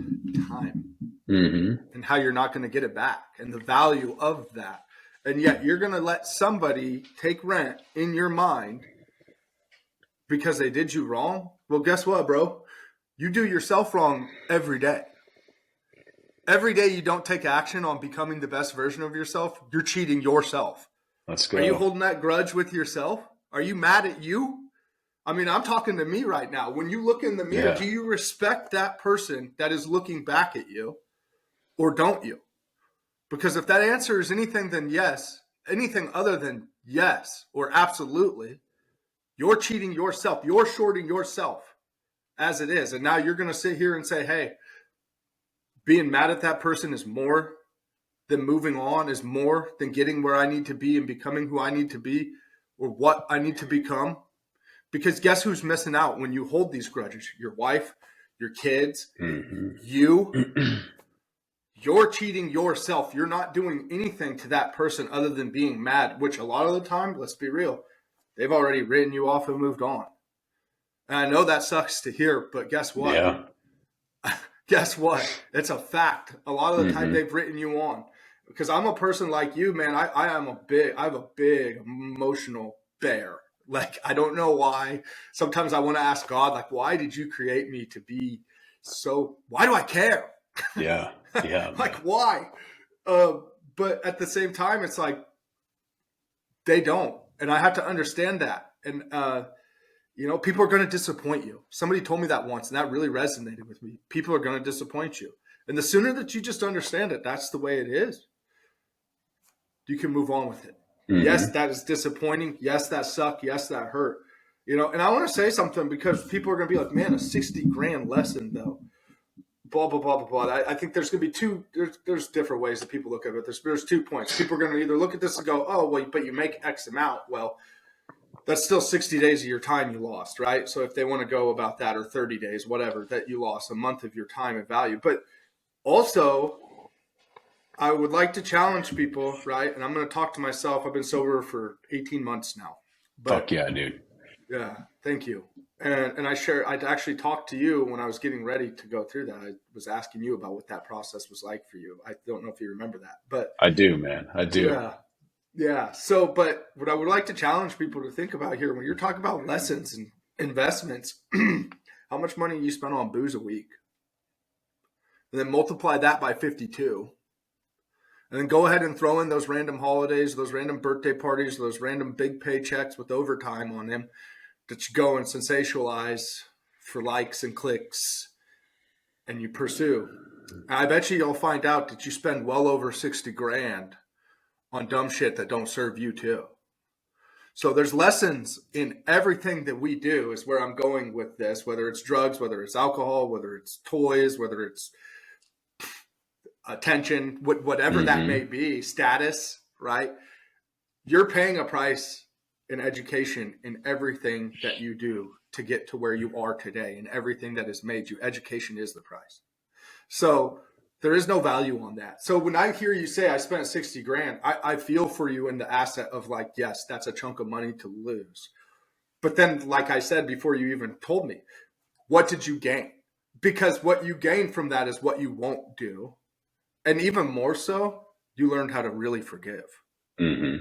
time hmm and how you're not going to get it back and the value of that. And yet you're going to let somebody take rent in your mind because they did you wrong. Well, guess what, bro? You do yourself wrong every day. Every day you don't take action on becoming the best version of yourself, you're cheating yourself. Let's Are you go. holding that grudge with yourself? Are you mad at you? I mean, I'm talking to me right now. When you look in the mirror, Yeah. do you respect that person that is looking back at you, or don't you? Because if that answer is anything than yes, anything other than yes or absolutely, you're cheating yourself. You're shorting yourself as it is. And now you're going to sit here and say, hey, being mad at that person is more than moving on, is more than getting where I need to be and becoming who I need to be or what I need to become. Because guess who's missing out when you hold these grudges? Your wife, your kids, hmm you. You're cheating yourself. You're not doing anything to that person other than being mad, which a lot of the time, let's be real, they've already written you off and moved on. And I know that sucks to hear, but guess what? Yeah. Guess what? It's a fact. A lot of the time hmm they've written you on. Because I'm a person like you, man. I have a big emotional bear. Like, I don't know why. Sometimes I want to ask God, like, why did you create me to be so, why do I care? Yeah. Yeah, Like, man. why? Uh, but at the same time, it's like they don't, and I have to understand that. And people are going to disappoint you. Somebody told me that once, and that really resonated with me. People are going to disappoint you, and the sooner that you just understand it, that's the way it is. You can move on with it. Yes, Hmm. that is disappointing. Yes, that sucked. Yes, that hurt. And I want to say something because people are going to be like, man, a 60 grand lesson though. Blah blah blah blah blah. I think there's going to be two. There's different ways that people look at it. There's 2 points. People are going to either look at this and go, oh well, but you make X amount. Well, that's still 60 days of your time you lost, right? So if they want to go about that, or 30 days, whatever, that you lost a month of your time and value. But also, I would like to challenge people, right? And I'm going to talk to myself. I've been sober for 18 months now, Fuck but yeah, dude. yeah, thank you. And I'd actually talked to you when I was getting ready to go through that. I was asking you about what that process was like for you. I don't know if you remember that, but I do, man. I do. yeah, yeah. So, but what I would like to challenge people to think about here, when you're talking about lessons and investments, how much money you spend on booze a week, and then multiply that by 52. And then go ahead and throw in those random holidays, those random birthday parties, those random big paychecks with overtime on them that you go and sensationalize for likes and clicks and you pursue. And I bet you'll find out that you spend well over 60 grand on dumb shit that don't serve you too. So there's lessons in everything that we do is where I'm going with this, whether it's drugs, whether it's alcohol, whether it's toys, whether it's attention, whatever that may Hmm. be, status, right? You're paying a price in education in everything that you do to get to where you are today, and everything that has made you. Education is the price. So there is no value on that. So when I hear you say I spent 60 grand, I feel for you in the asset of like, yes, that's a chunk of money to lose. But then, like I said before you even told me, what did you gain? Because what you gain from that is what you won't do. And even more so, you learned how to really forgive. Hmm.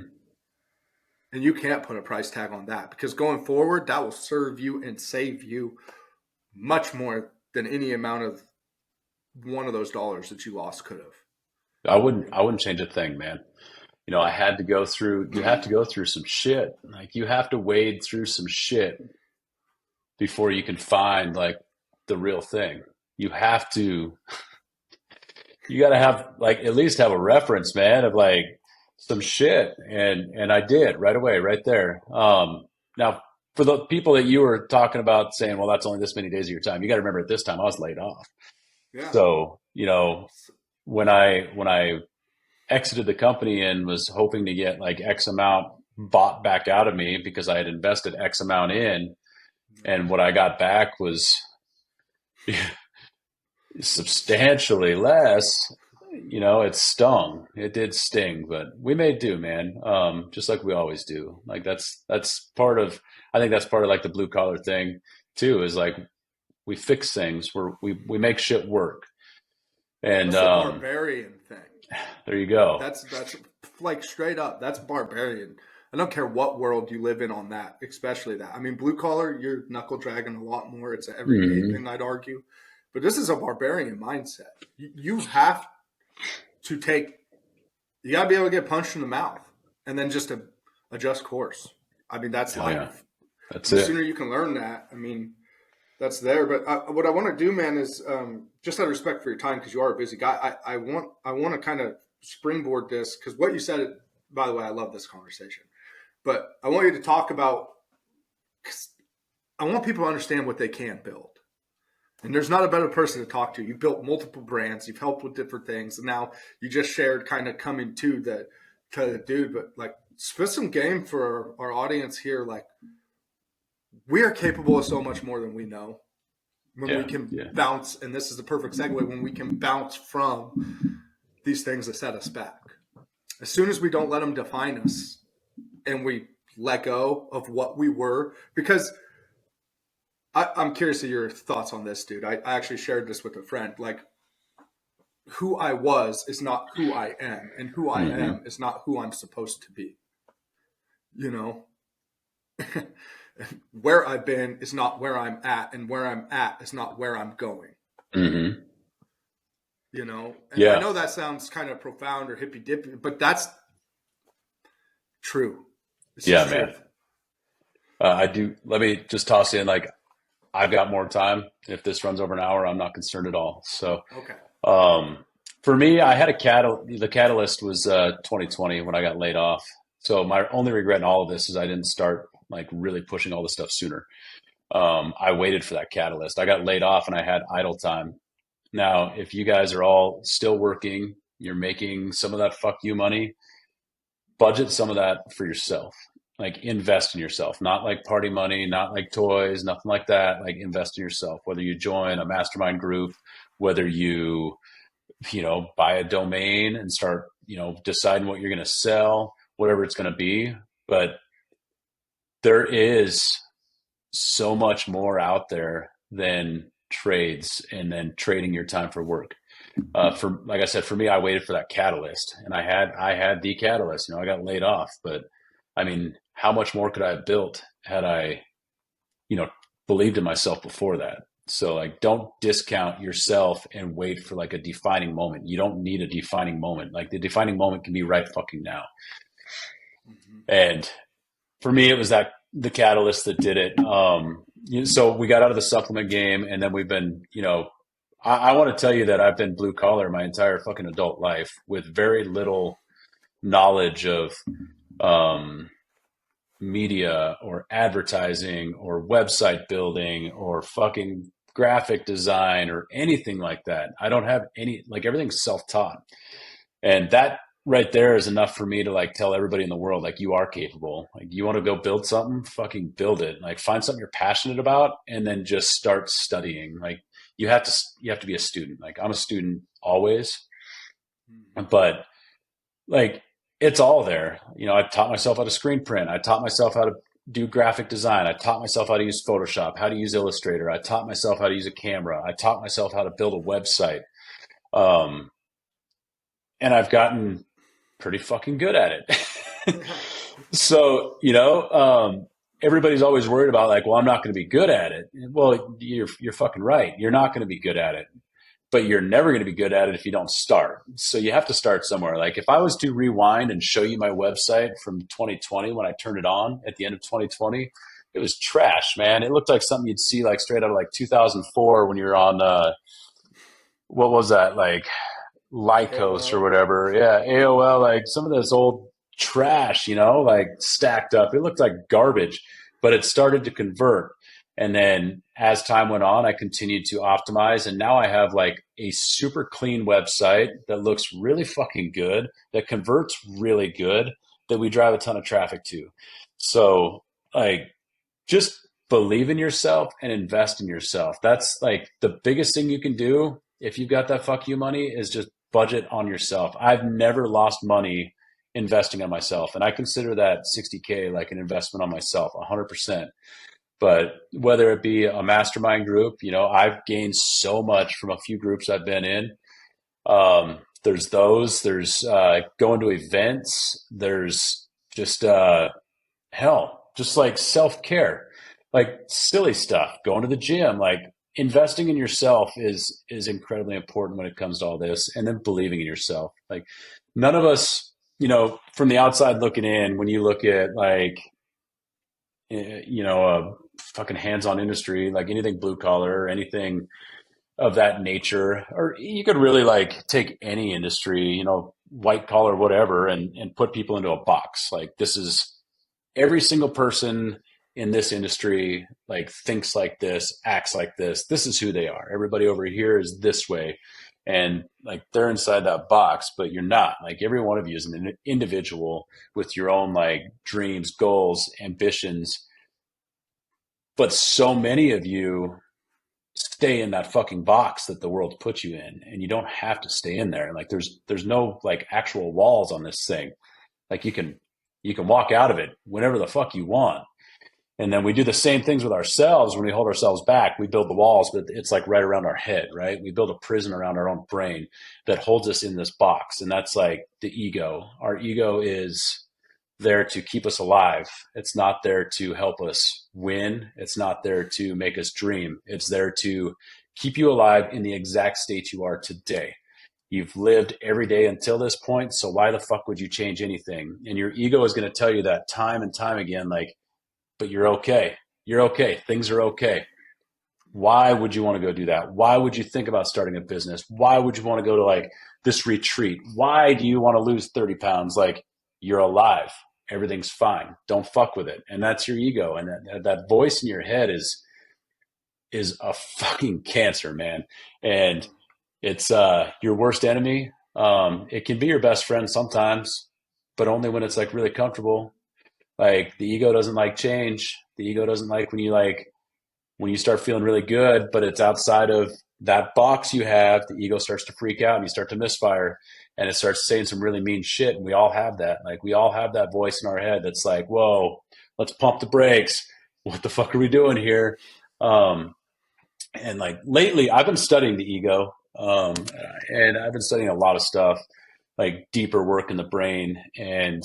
And you can't put a price tag on that because going forward, that will serve you and save you much more than any amount of one of those dollars that you lost could have. I wouldn't change a thing, man. I had to go through, you have to go through some shit. Like you have to wade through some shit before you can find like the real thing. You have to, you got to have like at least have a reference, man, of like some shit. And I did right away, right there. Now for the people that you were talking about saying, well, that's only this many days of your time. You got to remember at this time I was laid off. Yeah. So, when I exited the company and was hoping to get like X amount bought back out of me because I had invested X amount in, and what I got back was substantially less. It stung. It did sting, but we made do, man. Just like we always do. Like that's part of. I think that's part of like the blue collar thing too. Is like we fix things. We make shit work. And That's the barbarian thing. there you go. That's like straight up. That's barbarian. I don't care what world you live in on that, especially that. I mean, blue collar, you're knuckle dragging a lot more. It's an everyday Hmm. thing, I'd argue. But this is a barbarian mindset. You have to take. You got to be able to get punched in the mouth, and then just to adjust course. I mean, that's Hell yeah, life. that's And the it. sooner you can learn that, I mean, that's there. But what I want to do, man, is just out of respect for your time, because you are a busy guy. I want to kind of springboard this because what you said. By the way, I love this conversation, but I want you to talk about. 'Cause I want people to understand what they can build, and there's not a better person to talk to. You've built multiple brands, you've helped with different things, and now you just shared kind of coming to the dude. But like, spit some game for our audience here. Like, we are capable of so much more than we know when we Yeah, can yeah. bounce, and this is the perfect segue, when we can bounce from these things that set us back. As soon as we don't let them define us and we let go of what we were, because I'm curious of your thoughts on this, dude. I actually shared this with a friend. Like, who I was is not who I am, and who I am Hmm. is not who I'm supposed to be. You know, where I've been is not where I'm at, and where I'm at is not where I'm going. Hmm. And I Yeah, know that sounds kind of profound or hippy dippy, but that's true. It's yeah, just man. truth. I do. Let me just toss in like I've got more time. If this runs over an hour, I'm not concerned at all. So, Okay. um, for me, I had a the catalyst was 2020 when I got laid off. So my only regret in all of this is I didn't start like really pushing all this stuff sooner. I waited for that catalyst. I got laid off and I had idle time. Now, if you guys are all still working, you're making some of that fuck you money, budget some of that for yourself. Like invest in yourself, not like party money, not like toys, nothing like that. Like invest in yourself, whether you join a mastermind group, whether you buy a domain and start, deciding what you're going to sell, whatever it's going to be. But there is so much more out there than trades and then trading your time for work. For like I said, for me, I waited for that catalyst, and I had the catalyst. I got laid off, but I mean, how much more could I have built had I, you know, believed in myself before that? So like, don't discount yourself and wait for like a defining moment. You don't need a defining moment. Like the defining moment can be right fucking now. Mm-hmm. And for me, it was that the catalyst that did it. So we got out of the supplement game, and then we've been, I want to tell you that I've been blue collar my entire fucking adult life with very little knowledge of um, media or advertising or website building or fucking graphic design or anything like that. I don't have any, like everything's self taught. And that right there is enough for me to like tell everybody in the world, like, you are capable. Like, you want to go build something, fucking build it. Like, find something you're passionate about, and then just start studying. Like, you have to be a student. Like, I'm a student always, Mm-hmm. but like, it's all there. I taught myself how to screen print. I taught myself how to do graphic design. I taught myself how to use Photoshop, how to use Illustrator. I taught myself how to use a camera. I taught myself how to build a website. Um, and I've gotten pretty fucking good at it. So, everybody's always worried about like, well, I'm not going to be good at it. Well, you're fucking right. You're not going to be good at it, but you're never going to be good at it if you don't start. So you have to start somewhere. Like if I was to rewind and show you my website from 2020 when I turned it on at the end of 2020, it was trash, man. It looked like something you'd see like straight out of like 2004 when you're on what was that, like Lycos or AOL. whatever. Yeah, AOL, like some of this old trash, like stacked up. It looked like garbage, but it started to convert. And then as time went on, I continued to optimize. And now I have like a super clean website that looks really fucking good, that converts really good, that we drive a ton of traffic to. So, like, just believe in yourself and invest in yourself. That's like the biggest thing you can do if you've got that fuck you money is just budget on yourself. I've never lost money investing on myself, and I consider that 60K like an investment on myself 100%. But whether it be a mastermind group, I've gained so much from a few groups I've been in. There's going to events, there's just hell, just like self-care, like silly stuff, going to the gym, like investing in yourself is incredibly important when it comes to all this. And then believing in yourself. Like none of us, from the outside looking in, when you look at like, a fucking hands-on industry, like anything blue collar, anything of that nature, or you could really like take any industry, white collar, whatever, and put people into a box. Like this is every single person in this industry like thinks like this, acts like this. This is who they are. Everybody over here is this way. And like they're inside that box, but you're not. Like every one of you is an individual with your own like dreams, goals, ambitions. But so many of you stay in that fucking box that the world puts you in, and you don't have to stay in there. Like there's no like actual walls on this thing. Like you can walk out of it whenever the fuck you want. And then we do the same things with ourselves. When we hold ourselves back, we build the walls, but it's like right around our head, right? We build a prison around our own brain that holds us in this box. And that's like the ego. Our ego is there to keep us alive. It's not there to help us win. It's not there to make us dream. It's there to keep you alive in the exact state you are today. You've lived every day until this point, so why the fuck would you change anything? And your ego is going to tell you that time and time again, like, but you're okay. You're okay. Things are okay. Why would you want to go do that? Why would you think about starting a business? Why would you want to go to like this retreat? Why do you want to lose 30 pounds? Like, you're alive. Everything's fine. Don't fuck with it. And that's your ego. And that voice in your head is a fucking cancer, man. And it's your worst enemy. It can be your best friend sometimes, but only when it's like really comfortable. Like the ego doesn't like change. The ego doesn't like when you start feeling really good, but it's outside of that box you have. The ego starts to freak out and you start to misfire, and it starts saying some really mean shit. And we all have that. Like we all have that voice in our head that's like, "Whoa, let's pump the brakes. What the fuck are we doing here?" And like lately, I've been studying the ego, and I've been studying a lot of stuff, like deeper work in the brain. And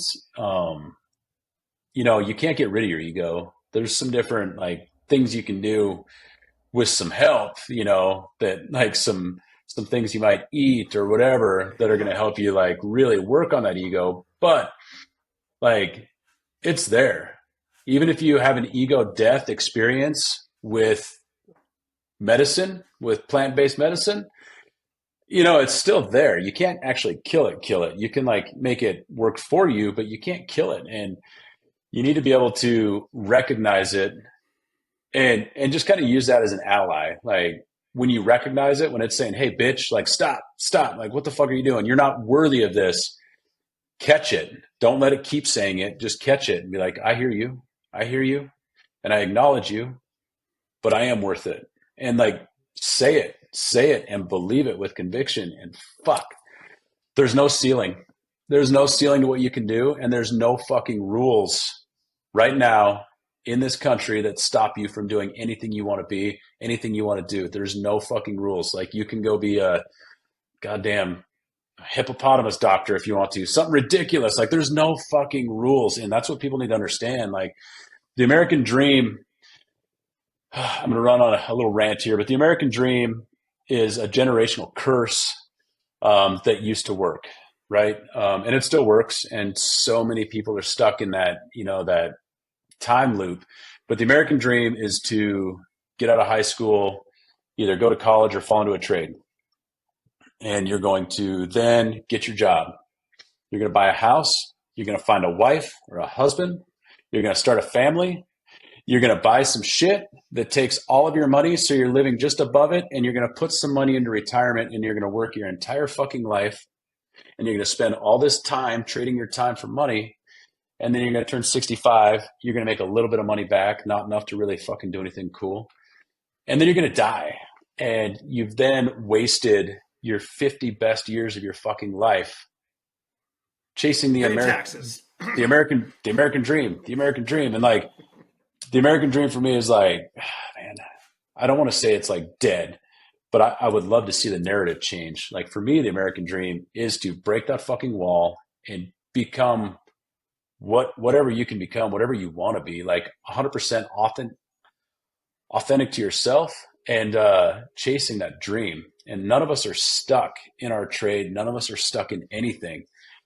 you can't get rid of your ego. There's some different like things you can do with some help, that like some things you might eat or whatever that are going to help you like really work on that ego. But like it's there. Even if you have an ego death experience with medicine, with plant-based medicine, it's still there. You can't actually kill it. You can like make it work for you, but you can't kill it. And you need to be able to recognize it and just kind of use that as an ally. Like when you recognize it, when it's saying, "Hey bitch, like stop, like what the fuck are you doing? You're not worthy of this." Catch it. Don't let it keep saying it. Just catch it and be like, "I hear you. I hear you. And I acknowledge you, but I am worth it." And like say it and believe it with conviction. And fuck, there's no ceiling. There's no ceiling to what you can do. And there's no fucking rules right now in this country that stop you from doing anything you want to be, anything you want to do. There's no fucking rules. Like you can go be a goddamn hippopotamus doctor if you want to, something ridiculous. Like there's no fucking rules. And that's what people need to understand. Like the American dream, I'm going to run on a little rant here, but the American dream is a generational curse that used to work, right? And it still works. And so many people are stuck in that, that time loop. But the American dream is to get out of high school, either go to college or fall into a trade. And you're going to then get your job. You're going to buy a house. You're going to find a wife or a husband. You're going to start a family. You're going to buy some shit that takes all of your money, so you're living just above it, and you're going to put some money into retirement, and you're going to work your entire fucking life, and you're going to spend all this time trading your time for money, and then you're going to turn 65. You're going to make a little bit of money back, not enough to really fucking do anything cool, and then you're going to die, and you've then wasted your 50 best years of your fucking life chasing the American dream, and like. The American dream for me is like, man, I don't want to say it's like dead, but I would love to see the narrative change. Like for me, the American dream is to break that fucking wall and become whatever you can become, whatever you want to be, like 100% authentic to yourself and chasing that dream. And none of us are stuck in our trade. None of us are stuck in anything.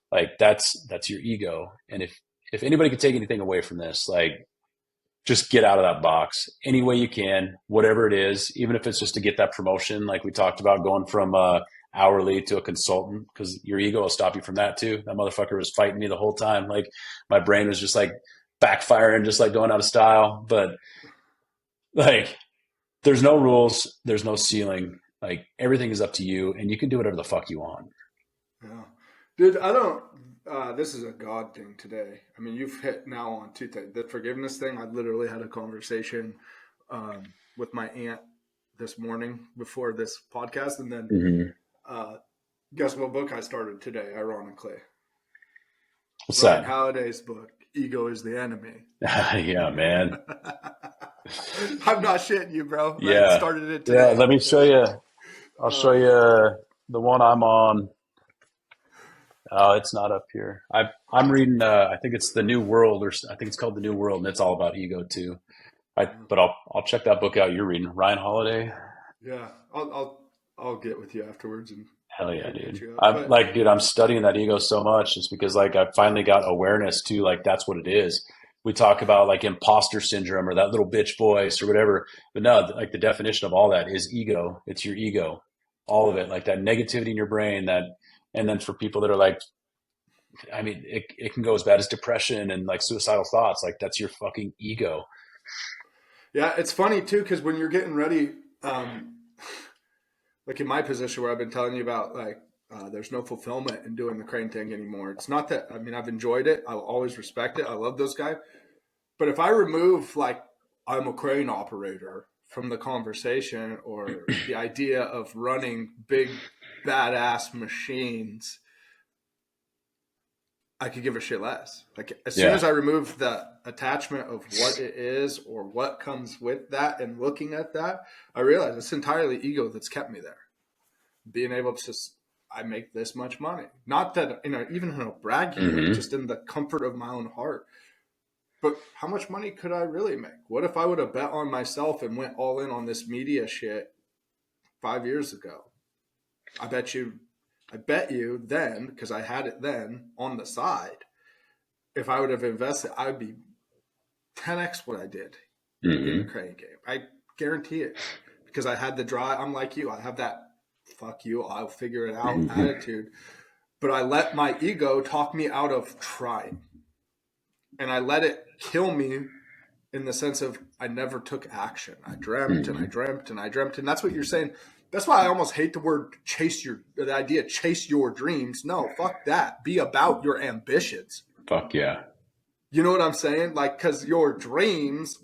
Like that's your ego. And if anybody could take anything away from this, like, just get out of that box any way you can, whatever it is, even if it's just to get that promotion, like we talked about, going from hourly to a consultant, because your ego will stop you from that too. That motherfucker was fighting me the whole time. Like my brain was just like backfiring, just like going out of style. But like, there's no rules, there's no ceiling. Like everything is up to you, and you can do whatever the fuck you want. Yeah. Dude, I don't. This is a God thing today. I mean, you've hit now on two things. The forgiveness thing, I literally had a conversation with my aunt this morning before this podcast. And then guess what book I started today, ironically? What's Ryan that? Halliday's book, Ego is the Enemy. Yeah, man. I'm not shitting you, bro. Yeah. I started it today. Yeah, let me show you. I'll show you the one I'm on. Oh, it's not up here. I'm reading. I think it's The New World, or I think it's called The New World, and it's all about ego too. But I'll check that book out. You're reading Ryan Holiday. Yeah, I'll get with you afterwards and Hell yeah, It'll get dude. you up. I'm But like, dude, I'm studying that ego so much just because like I finally got awareness to like that's what it is. We talk about like imposter syndrome or that little bitch voice or whatever, but no, like the definition of all that is ego. It's your ego, all of yeah, it, like that negativity in your brain. That, and then for people that are like, I mean, it can go as bad as depression and like suicidal thoughts. Like that's your fucking ego. yeah, it's funny too because when you're getting ready, like in my position where I've been telling you about, like there's no fulfillment in doing the crane thing anymore. It's not that, I mean, I've enjoyed it. I'll always respect it. I love those guys. But if I remove like I'm a crane operator from the conversation, or the idea of running big badass machines, I could give a shit less. Like as soon as Yeah. I remove the attachment of what it is or what comes with that and looking at that, I realize it's entirely ego that's kept me there. Being able to, I make this much money. Not that, even in a braggy way, Hmm. just in the comfort of my own heart. But how much money could I really make? What if I would have bet on myself and went all in on this media shit 5 years ago? I bet you, I bet you then, because I had it then on the side, if I would have invested, I would be 10x what I did in the Hmm. crane game. I guarantee it, because I had the drive. I'm like you. I have that fuck you, I'll figure it out Hmm. attitude. But I let my ego talk me out of trying. And I let it kill me in the sense of I never took action. I dreamt and I Hmm. dreamt and I dreamt. And that's what you're saying. That's why I almost hate the word the idea, chase your dreams. No, fuck that. Be about your ambitions. Fuck yeah. You know what I'm saying? Like, because your dreams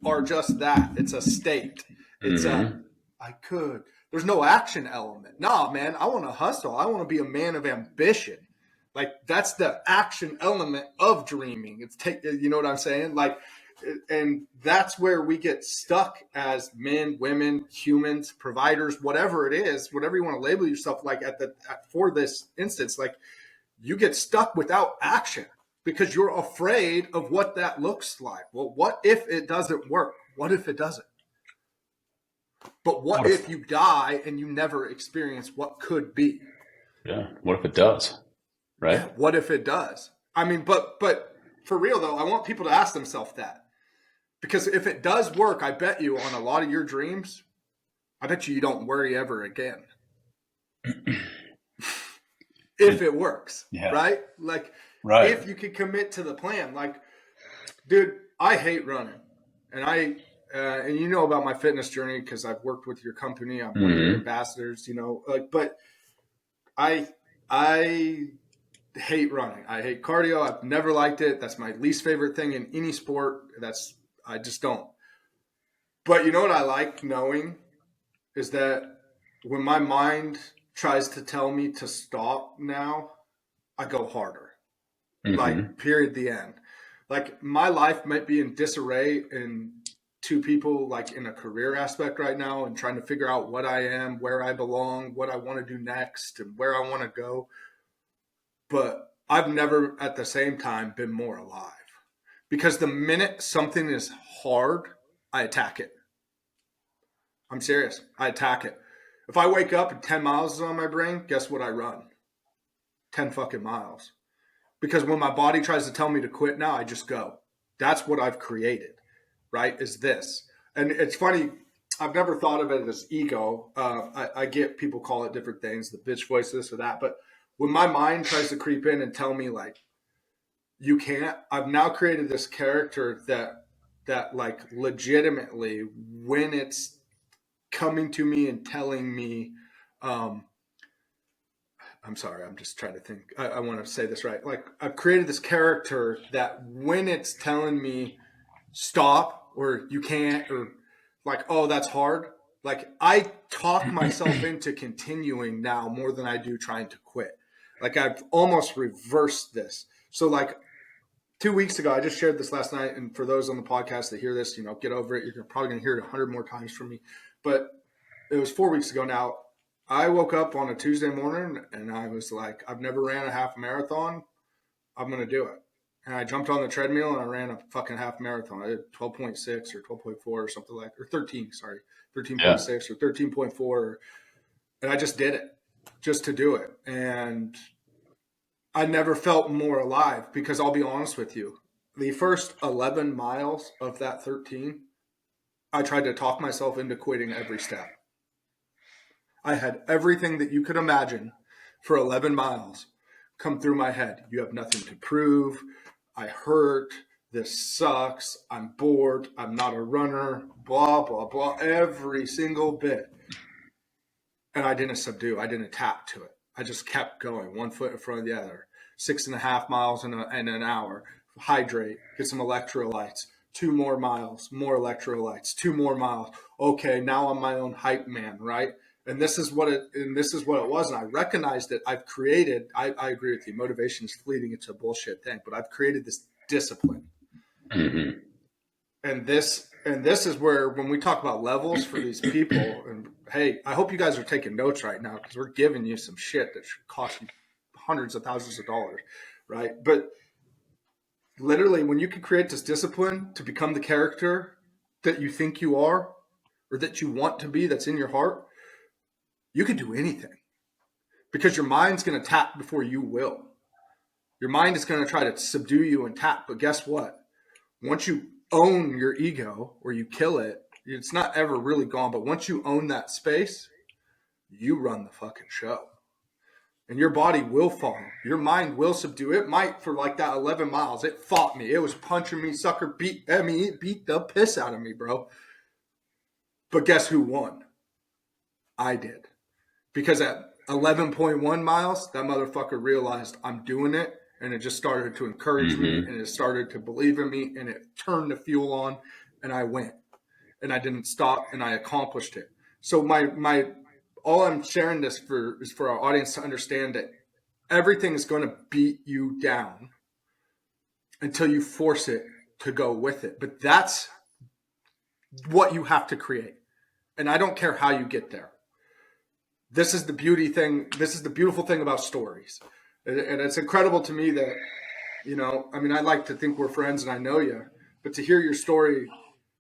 are just that. It's a state. It's a, Hmm. I could. There's no action element. Nah, man, I want to hustle. I want to be a man of ambition. Like, that's the action element of dreaming. It's you know what I'm saying? Like, and that's where we get stuck as men, women, humans, providers, whatever it is, whatever you want to label yourself, like for this instance, like you get stuck without action because you're afraid of what that looks like. Well, what if it doesn't work? What if it doesn't? But what What if, if you die and you never experience what could be? yeah, what if it does? Yeah, Right? what if it does? I mean, but for real though, I want people to ask themselves that. Because if it does work, I bet you on a lot of your dreams, I bet you don't worry ever again. If it works, Yeah. right? Like Right. if you could commit to the plan. Like, dude, I hate running, and and you know about my fitness journey because I've worked with your company. I'm one of your Hmm. ambassadors. But I I hate running. I hate cardio. I've never liked it. That's my least favorite thing in any sport. I just don't. But you know what I like knowing is that when my mind tries to tell me to stop now, I go harder. Hmm. Like, period, the end. Like, my life might be in disarray in two people, like in a career aspect right now, and trying to figure out what I am, where I belong, what I want to do next, and where I want to go. But I've never at the same time been more alive because the minute something is hard, I attack it. I'm serious. I attack it. If I wake up and 10 miles is on my brain, guess what I run? 10 fucking miles. Because when my body tries to tell me to quit now, I just go. That's what I've created, right? Is this. And it's funny, I've never thought of it as ego. I get people call it different things, the bitch voice, this or that. But when my mind tries to creep in and tell me, like, you can't, I've now created this character that like legitimately, when it's coming to me and telling me, um, I'm sorry, I'm just trying to think. I want to say this right. Like, I've created this character that when it's telling me stop or you can't, or like, oh, that's hard, like I talk myself into continuing now more than I do trying to quit. Like, I've almost reversed this. So, like, 2 weeks ago, I just shared this last night. And for those on the podcast that hear this, get over it. You're probably going to hear it 100 more times from me. But it was 4 weeks ago now. I woke up on a Tuesday morning and I was like, I've never ran a half marathon. I'm going to do it. And I jumped on the treadmill and I ran a fucking half marathon. I did 12.6 or 12.4 or something like, or 13, sorry, Yeah. 13.6 or 13.4. And I just did it. just to do it. And I never felt more alive because I'll be honest with you. The first 11 miles of that 13, I tried to talk myself into quitting every step. I had everything that you could imagine for 11 miles come through my head. You have nothing to prove. I hurt. This sucks. I'm bored. I'm not a runner. Blah, blah, blah. Every single bit. And I didn't subdue. I didn't tap to it. I just kept going, one foot in front of the other. 6.5 miles in an hour. Hydrate. Get some electrolytes. 2 more miles. More electrolytes. 2 more miles. Okay, now I'm my own hype man, right? And this is what it was. And I recognized that I've created. I agree with you. Motivation is fleeting. It's a bullshit thing. But I've created this discipline. Mm-hmm. And this is where, when we talk about levels for these people, and hey, I hope you guys are taking notes right now, because we're giving you some shit that should cost you hundreds of thousands of dollars, right? But literally, when you can create this discipline to become the character that you think you are, or that you want to be, that's in your heart, you can do anything, because your mind's going to tap before you will. Your mind is going to try to subdue you and tap. But guess what? Once you own your ego, or you kill it, it's not ever really gone. But once you own that space, you run the fucking show. And your body will fall. Your mind will subdue. It might, for like that 11 miles. It fought me. It was punching me, sucker. It beat the piss out of me, bro. But guess who won? I did. Because at 11.1 miles, that motherfucker realized I'm doing it. And it just started to encourage me, and it started to believe in me, and it turned the fuel on, and I went, and I didn't stop, and I accomplished it. So my all I'm sharing this for is for our audience to understand that everything is going to beat you down until you force it to go with it. But that's what you have to create. And I don't care how you get there. This is the beauty thing. This is the beautiful thing about stories. And it's incredible to me that, I mean, I like to think we're friends and I know you, but to hear your story,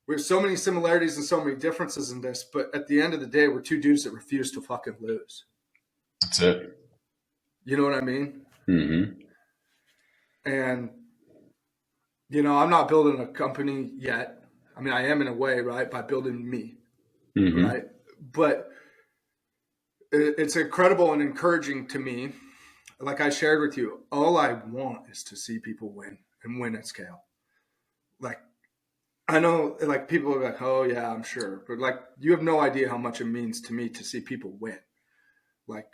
we have so many similarities and so many differences in this, but at the end of the day, we're two dudes that refuse to fucking lose. That's it. You know what I mean? Mm-hmm. And, I'm not building a company yet. I mean, I am in a way, right? By building me, right? But it's incredible and encouraging to me. Like I shared with you, all I want is to see people win and win at scale. Like, I know, like, people are like, oh yeah, I'm sure. But like, you have no idea how much it means to me to see people win. Like,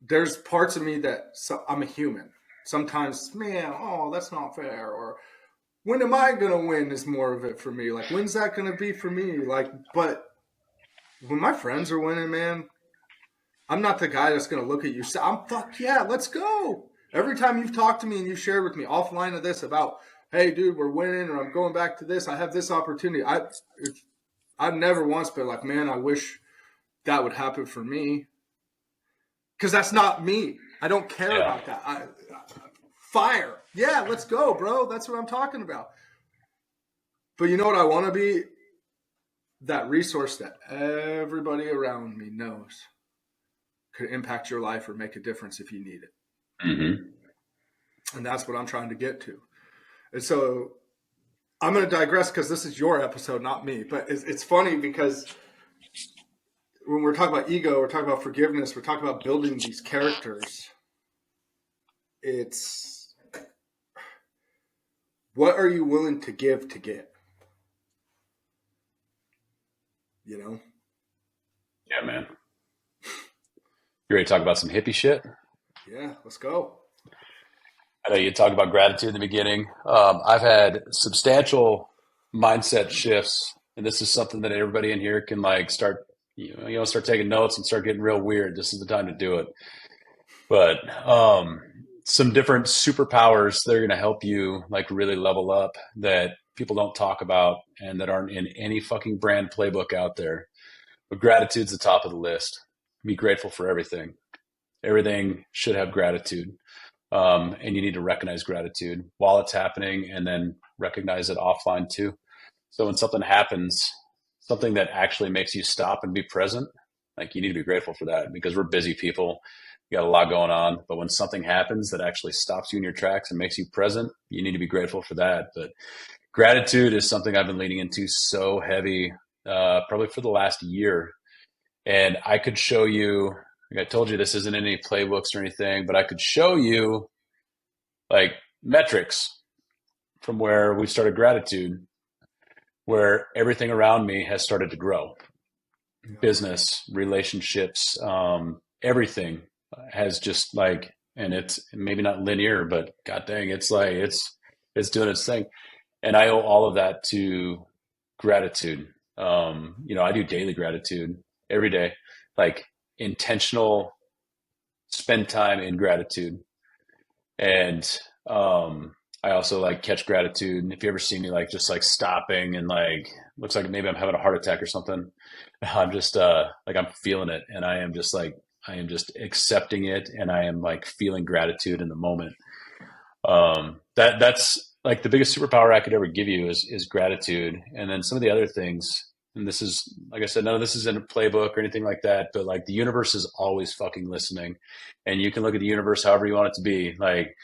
there's parts of me that I'm a human. Sometimes, man, oh, that's not fair. Or when am I going to win is more of it for me. Like, when's that going to be for me? Like, but when my friends are winning, man, I'm not the guy that's going to look at you. I'm fuck yeah, let's go. Every time you've talked to me and you shared with me offline of this about, hey, dude, we're winning, or I'm going back to this, I have this opportunity. I've never once been like, man, I wish that would happen for me. Because that's not me. I don't care about that. Fire. Yeah, let's go, bro. That's what I'm talking about. But you know what I want to be? That resource that everybody around me knows could impact your life or make a difference if you need it. And that's what I'm trying to get to. And so I'm going to digress because this is your episode, not me. But it's funny because when we're talking about ego, we're talking about forgiveness, we're talking about building these characters. It's what are you willing to give to get? Yeah, man. You ready to talk about some hippie shit? Yeah, let's go. I know you talked about gratitude in the beginning. I've had substantial mindset shifts, and this is something that everybody in here can like start, start taking notes and start getting real weird. This is the time to do it. But some different superpowers that are going to help you like really level up that people don't talk about and that aren't in any fucking brand playbook out there. But gratitude's the top of the list. Be grateful for everything. Everything should have gratitude. And you need to recognize gratitude while it's happening and then recognize it offline too. So when something happens, something that actually makes you stop and be present, Like you need to be grateful for that because we're busy people. You got a lot going on, but when something happens that actually stops you in your tracks and makes you present, you need to be grateful for that. But gratitude is something I've been leaning into so heavy, probably for the last year. And I could show you, like I told you, this isn't in any playbooks or anything, but I could show you like metrics from where we've started gratitude, where everything around me has started to grow. Yeah. Business, relationships, everything has just like, and it's maybe not linear, but god dang, it's like it's doing its thing. And I owe all of that to gratitude. I do daily gratitude every day, like intentional spend time in gratitude. And I also like catch gratitude. And if you ever see me like just like stopping and like looks like maybe I'm having a heart attack or something, I'm just like I'm feeling it, and I am just accepting it, and I am like feeling gratitude in the moment. That's like the biggest superpower I could ever give you is gratitude. And then some of the other things, and this is like I said, none of this is in a playbook or anything like that, but like the universe is always fucking listening, and you can look at the universe however you want it to be. Like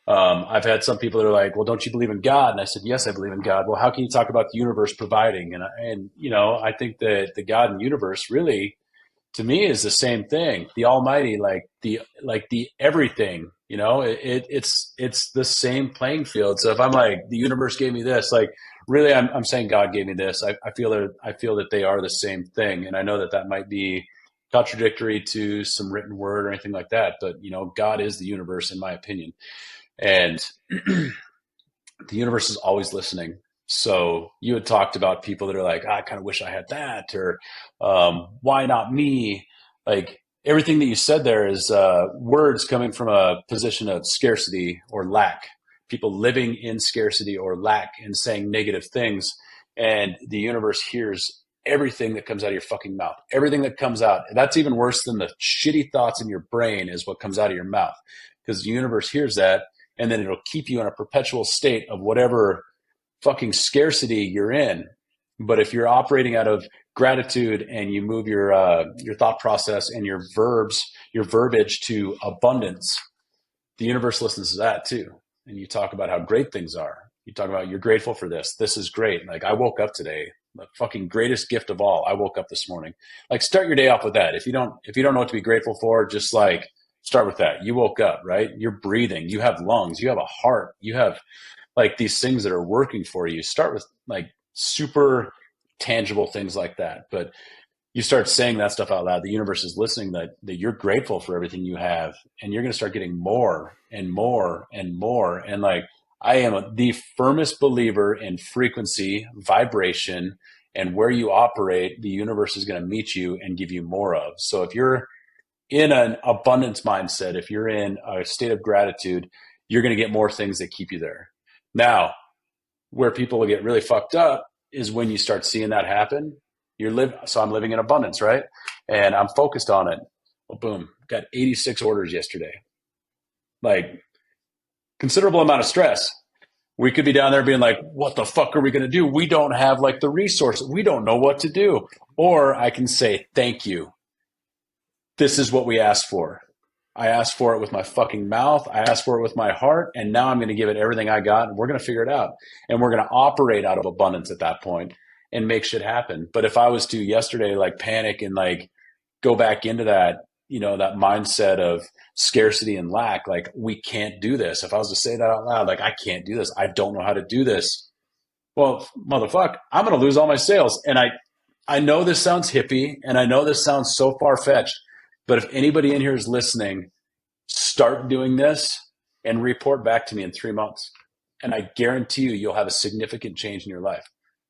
I've had some people that are like, "Well, don't you believe in God?" And I said, "Yes, I believe in God." Well, how can you talk about the universe providing? And I think that the God and universe really to me is the same thing. The Almighty, like the everything, it's the same playing field. So if I'm like the universe gave me this, like really, I'm saying God gave me this. I feel that they are the same thing, and I know that that might be contradictory to some written word or anything like that, but God is the universe, in my opinion, and the universe is always listening. So you had talked about people that are like, I kind of wish I had that, or why not me? Like everything that you said there is words coming from a position of scarcity or lack. People living in scarcity or lack and saying negative things, and the universe hears everything that comes out of your fucking mouth. Everything that comes out. That's even worse than the shitty thoughts in your brain is what comes out of your mouth, because the universe hears that, and then it'll keep you in a perpetual state of whatever fucking scarcity you're in. But if you're operating out of gratitude and you move your thought process and your verbiage to abundance, the universe listens to that too. And you talk about how great things are. You talk about you're grateful for this. This is great. Like I woke up today, the fucking greatest gift of all. I woke up this morning. Like start your day off with that. If you don't know what to be grateful for, just like start with that. You woke up, right? You're breathing. You have lungs. You have a heart. You have like these things that are working for you. Start with like super tangible things like that. But you start saying that stuff out loud, the universe is listening, that you're grateful for everything you have, and you're going to start getting more and more and more. And like, I am the firmest believer in frequency, vibration, and where you operate, the universe is going to meet you and give you more of. So if you're in an abundance mindset, if you're in a state of gratitude, you're going to get more things that keep you there. Now, where people will get really fucked up is when you start seeing that happen. So I'm living in abundance, right? And I'm focused on it. Well, boom, got 86 orders yesterday. Like considerable amount of stress. We could be down there being like, what the fuck are we going to do? We don't have like the resources. We don't know what to do. Or I can say, thank you. This is what we asked for. I asked for it with my fucking mouth. I asked for it with my heart. And now I'm going to give it everything I got. And we're going to figure it out. And we're going to operate out of abundance at that point and make shit happen. But if I was to yesterday, like panic and like go back into that, that mindset of scarcity and lack, like we can't do this. If I was to say that out loud, like I can't do this. I don't know how to do this. Well, motherfucker, I'm going to lose all my sales. And I know this sounds hippie and I know this sounds so far fetched, but if anybody in here is listening, start doing this and report back to me in 3 months. And I guarantee you'll have a significant change in your life.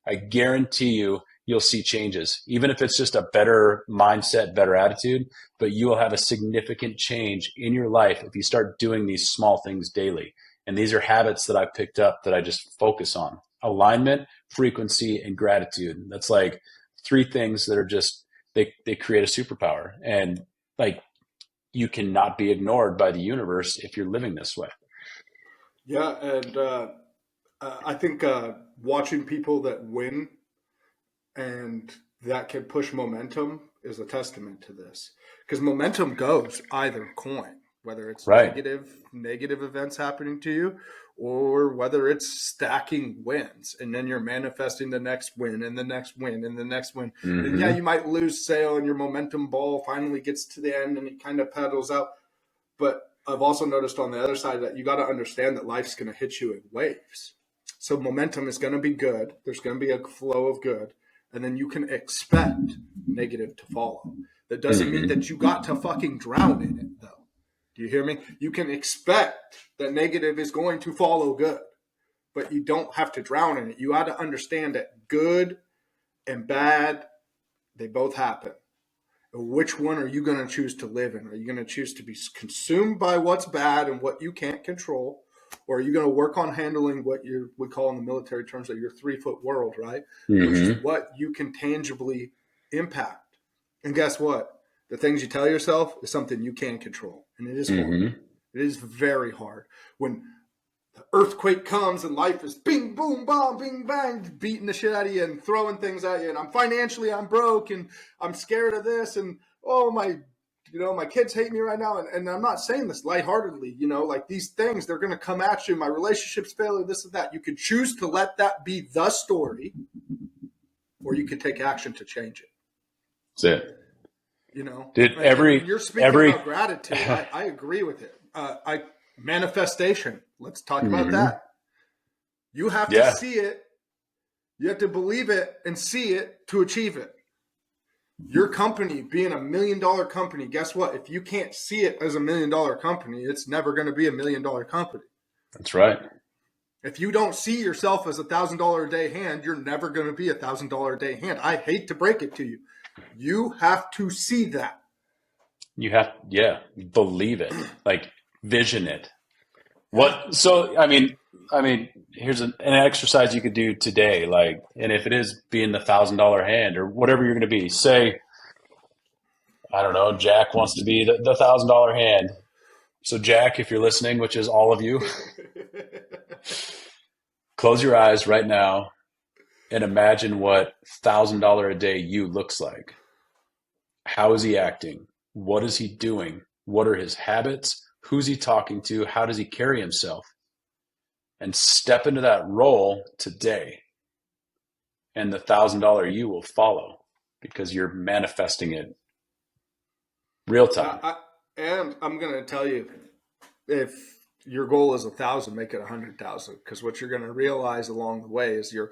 I guarantee you'll see changes, even if it's just a better mindset, better attitude, but you will have a significant change in your life if you start doing these small things daily. And these are habits that I picked up that I just focus on: alignment, frequency, and gratitude. That's like three things that are just, they create a superpower. And like, you cannot be ignored by the universe if you're living this way. Yeah, and I think watching people that win and that can push momentum is a testament to this, because momentum goes either coin, whether it's Right. negative events happening to you, or whether it's stacking wins, and then you're manifesting the next win and the next win and the next win. And yeah, Mm-hmm. you might lose sail and your momentum ball finally gets to the end and it kind of pedals out. But I've also noticed on the other side that you got to understand that life's going to hit you in waves. So momentum is going to be good. There's going to be a flow of good. And then you can expect negative to follow. That doesn't mean Mm-hmm. that you got to fucking drown in it, though. Do you hear me? You can expect that negative is going to follow good, but you don't have to drown in it. You got to understand that good and bad, they both happen. Which one are you going to choose to live in? Are you going to choose to be consumed by what's bad and what you can't control? Or are you going to work on handling what we call in the military terms of your 3-foot world, right? Which is Mm-hmm. what you can tangibly impact. And guess what? The things you tell yourself is something you can't control. And it is hard. Mm-hmm. It is very hard. When the earthquake comes and life is bing, boom, bomb, bing, bang, beating the shit out of you and throwing things at you. And I'm broke and I'm scared of this. And, oh, my kids hate me right now. And I'm not saying this lightheartedly, like these things, they're going to come at you. My relationship's failing, this and that. You could choose to let that be the story, or you could take action to change it. That's it. Dude, And when you're speaking every about gratitude, I agree with it. Manifestation. Let's talk about mm-hmm. that. You have to Yeah. see it. You have to believe it and see it to achieve it. Your company being $1 million company, guess what? If you can't see it as $1 million company, it's never going to be $1 million company. That's right. If you don't see yourself as $1,000 a day hand, you're never going to be $1,000 a day hand. I hate to break it to you. You have to see that. You have, believe it, like vision it. Yeah. So, here's an exercise you could do today. Like, and if it is being the $1,000 hand or whatever you're going to be, say, I don't know, Jack wants to be the $1,000 hand. So Jack, if you're listening, which is all of you, close your eyes right now and imagine what $1,000 a day you looks like. How is he acting? What is he doing? What are his habits? Who's he talking to? How does he carry himself? And step into that role today. And the $1,000 you will follow because you're manifesting it real time. And I'm going to tell you, if your goal is 1,000, make it 100,000. Because what you're going to realize along the way is your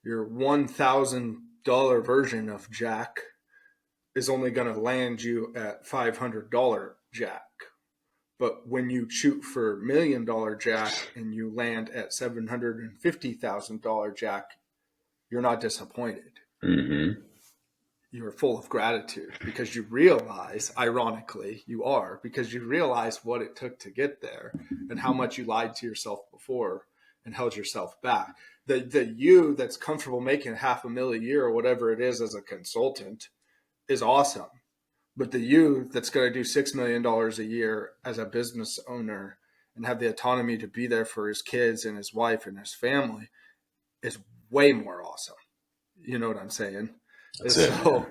$1,000 version of Jack is only going to land you at $500 Jack. But when you shoot for $1 million Jack and you land at $750,000 Jack, you're not disappointed. Mm-hmm. You're full of gratitude because you realize, ironically, because you realize what it took to get there and how much you lied to yourself before and held yourself back. The you that's comfortable making $500,000 a year or whatever it is as a consultant is awesome. But the you that's going to do $6 million a year as a business owner and have the autonomy to be there for his kids and his wife and his family is way more awesome. You know what I'm saying? That's so,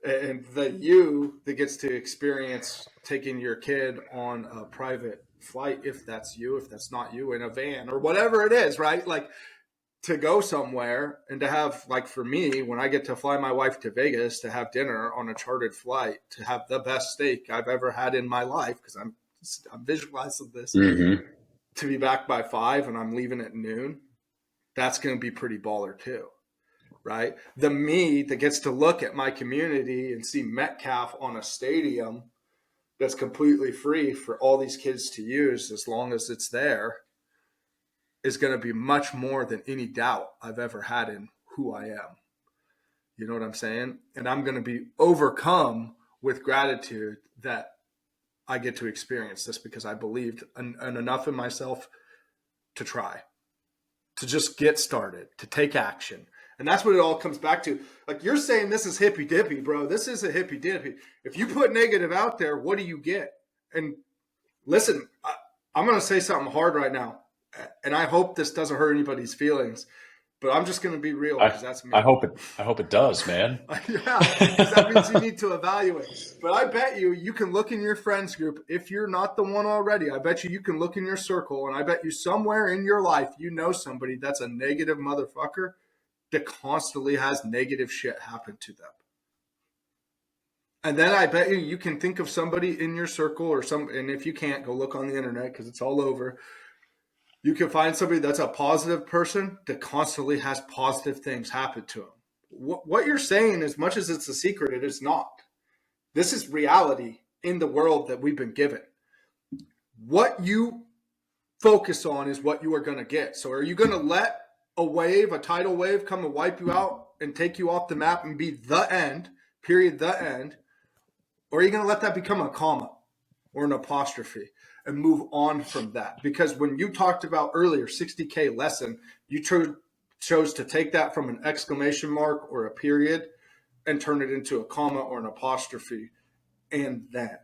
and the you that gets to experience taking your kid on a private flight, if that's you, if that's not you, in a van or whatever it is, right? Like to go somewhere and to have, like for me, when I get to fly my wife to Vegas to have dinner on a chartered flight, to have the best steak I've ever had in my life, because I'm visualizing this, Mm-hmm. to be back by 5 and I'm leaving at noon, that's going to be pretty baller too. Right? The me that gets to look at my community and see Metcalf on a stadium that's completely free for all these kids to use as long as it's there is going to be much more than any doubt I've ever had in who I am. You know what I'm saying? And I'm going to be overcome with gratitude that I get to experience this because I believed enough in myself to try, to just get started, to take action. And that's what it all comes back to. Like you're saying, this is hippy dippy, bro. This is a hippy dippy. If you put negative out there, what do you get? And listen, I'm going to say something hard right now. And I hope this doesn't hurt anybody's feelings. but I'm just going to be real I because that's me. I hope it does, man. Yeah, because that means you need to evaluate. But I bet you can look in your friends group. If you're not the one already, I bet you can look in your circle, and I bet you somewhere in your life you know somebody that's a negative motherfucker that constantly has negative shit happen to them. And then I bet you can think of somebody in your circle or some, and if you can't, go look on the internet because it's all over. You can find somebody that's a positive person that constantly has positive things happen to them. What you're saying, as much as it's a secret, it is not. This is reality in the world that we've been given. What you focus on is what you are going to get. So are you going to let a tidal wave, come and wipe you out and take you off the map and be the end, period, the end? Or are you going to let that become a comma or an apostrophe and move on from that? Because when you talked about earlier 60K lesson, you chose to take that from an exclamation mark or a period and turn it into a comma or an apostrophe, and then,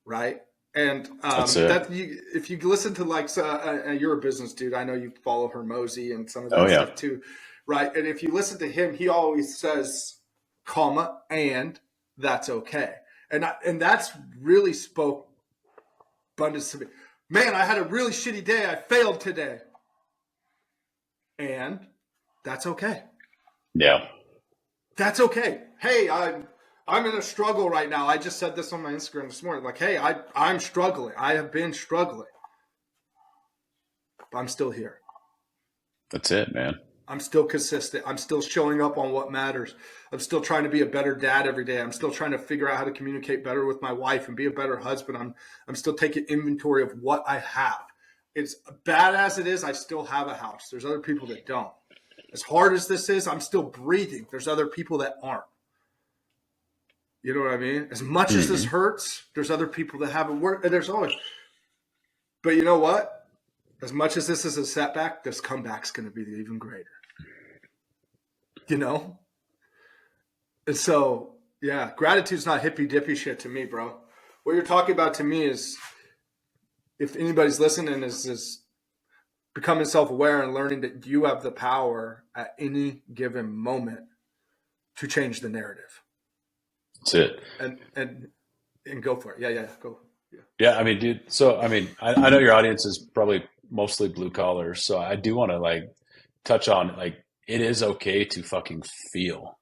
right? And That's it. if you listen to you're a business dude, I know you follow Hermosi and some of Oh that yeah. stuff too, right? And if you listen to him, he always says comma and that's okay, and that's really spoke abundance to me. Man, I had a really shitty day. I failed today, and that's okay. Yeah. That's okay. Hey, I'm in a struggle right now. I just said this on my Instagram this morning. Like, hey, I'm struggling. I have been struggling. But I'm still here. That's it, man. I'm still consistent. I'm still showing up on what matters. I'm still trying to be a better dad every day. I'm still trying to figure out how to communicate better with my wife and be a better husband. I'm still taking inventory of what I have. It's bad as it is, I still have a house. There's other people that don't. As hard as this is, I'm still breathing. There's other people that aren't. You know what I mean? As much as this Mm-hmm. hurts, there's other people that haven't worked. And there's always, but you know what? As much as this is a setback, this comeback's going to be even greater. You know? And so, yeah, gratitude's not hippy dippy shit to me, bro. What you're talking about to me is, if anybody's listening, is becoming self-aware and learning that you have the power at any given moment to change the narrative. That's it. And go for it. Yeah, go. Yeah. Yeah, I mean, dude. So, I mean, I know your audience is probably mostly blue collar, so I do want to like touch on like it is okay to fucking feel.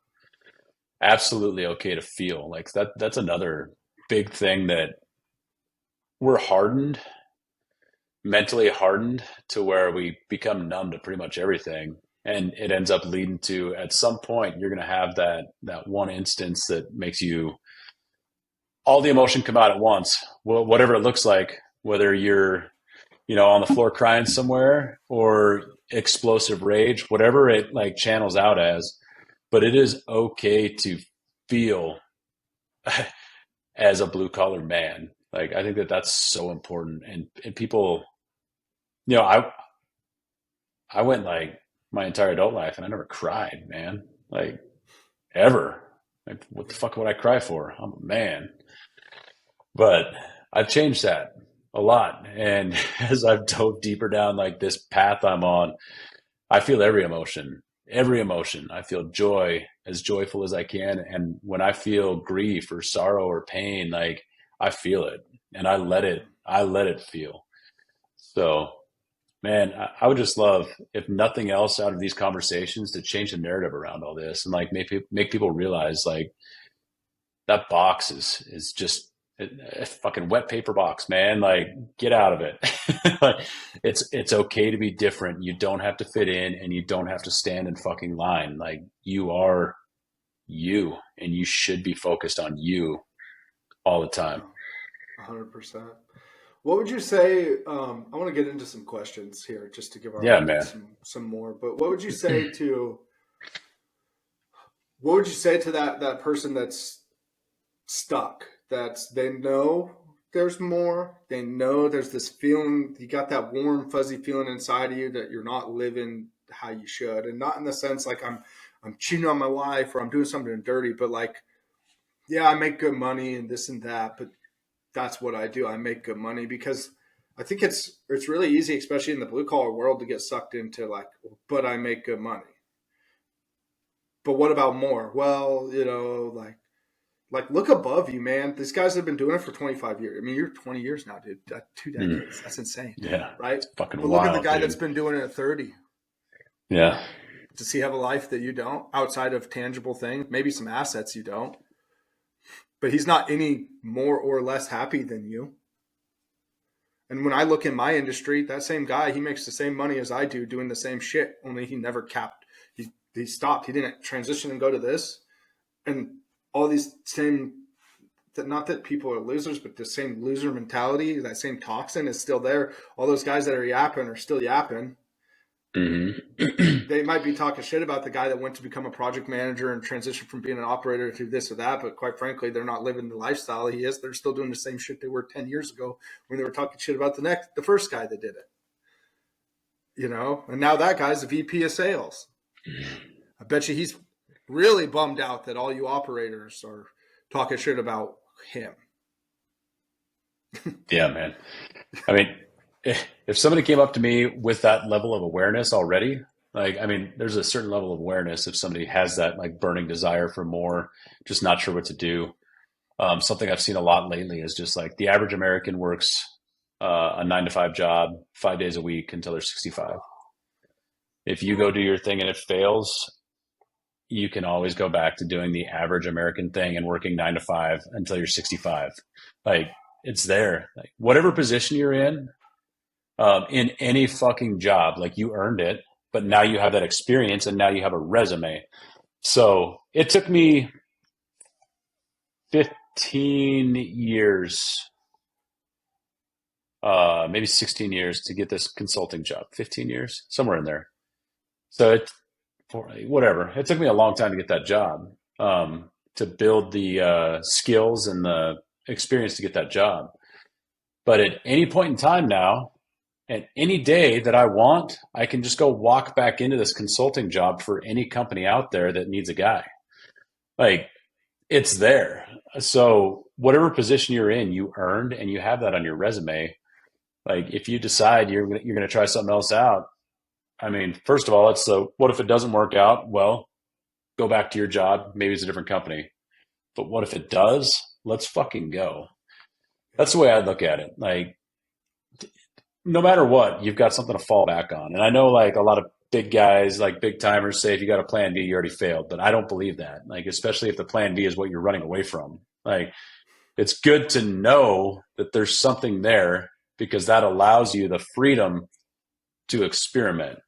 Absolutely okay to feel. Like that's another big thing that we're hardened, mentally hardened to where we become numb to pretty much everything. And it ends up leading to at some point you're gonna have that one instance that makes you all the emotion come out at once. Well, whatever it looks like, whether you're on the floor crying somewhere or explosive rage, whatever it like channels out as. But it is okay to feel as a blue collar man. Like I think that that's so important, and people, you know, I went like my entire adult life and I never cried, man, like ever. Like what the fuck would I cry for? I'm a man, but I've changed that a lot, and as I've dove deeper down like this path I'm on, I feel every emotion. Every emotion. I feel joy as joyful as I can. And when I feel grief or sorrow or pain, like I feel it and I let it feel. So, man, I would just love, if nothing else out of these conversations, to change the narrative around all this and like make people realize like that box is just a fucking wet paper box, man. Like, get out of it. Like, it's okay to be different. You don't have to fit in, and you don't have to stand in fucking line. Like, you are you, and you should be focused on you all the time. 100%. What would you say? I want to get into some questions here just to give our Yeah, man. audience some more. But what would you say to that person that's stuck? They know there's more. They know there's this feeling. You got that warm, fuzzy feeling inside of you that you're not living how you should, and not in the sense like I'm cheating on my wife or I'm doing something dirty, but like, yeah, I make good money and this and that, but that's what I do. I make good money because I think it's really easy, especially in the blue collar world, to get sucked into like, but I make good money. But what about more? Well, like look above you, man. These guys have been doing it for 25 years. I mean, you're 20 years now, dude. 2 decades. That's insane, Yeah, right? it's fucking But look at the wild, guy that's dude. been doing it at 30. Yeah. Does he have a life that you don't, outside of tangible things? Maybe some assets you don't. But he's not any more or less happy than you. And when I look in my industry, that same guy, he makes the same money as I do doing the same shit, only he never capped. He stopped. He didn't transition and go to this. And all these same, not that people are losers, but the same loser mentality, that same toxin is still there. All those guys that are yapping are still yapping. They might be talking shit about the guy that went to become a project manager and transition from being an operator to this or that, but quite frankly, they're not living the lifestyle he is. They're still doing the same shit they were 10 years ago when they were talking shit about the first guy that did it. And now that guy's the VP of sales. I bet you he's really bummed out that all you operators are talking shit about him. Yeah, man. I mean, if somebody came up to me with that level of awareness already, like, I mean, there's a certain level of awareness if somebody has that like burning desire for more, just not sure what to do. Something I've seen a lot lately is just like the average American works a 9 to 5 job, 5 days a week until they're 65. If you go do your thing and it fails, you can always go back to doing the average American thing and working 9 to 5 until you're 65. Like, it's there. Like, whatever position you're in any fucking job, like you earned it, but now you have that experience and now you have a resume. So it took me 15 years, maybe 16 years to get this consulting job. 15 years, somewhere in there. So whatever. It took me a long time to get that job, to build the skills and the experience to get that job. But at any point in time now, at any day that I want, I can just go walk back into this consulting job for any company out there that needs a guy. Like, it's there. So whatever position you're in, you earned, and you have that on your resume. Like, if you decide you're going to try something else out, I mean, first of all, it's what if it doesn't work out? Well, go back to your job. Maybe it's a different company. But what if it does? Let's fucking go. That's the way I look at it. Like, no matter what, you've got something to fall back on. And I know like a lot of big guys, like big timers say, if you got a plan B, you already failed. But I don't believe that. Like, especially if the plan B is what you're running away from. Like, it's good to know that there's something there because that allows you the freedom to experiment.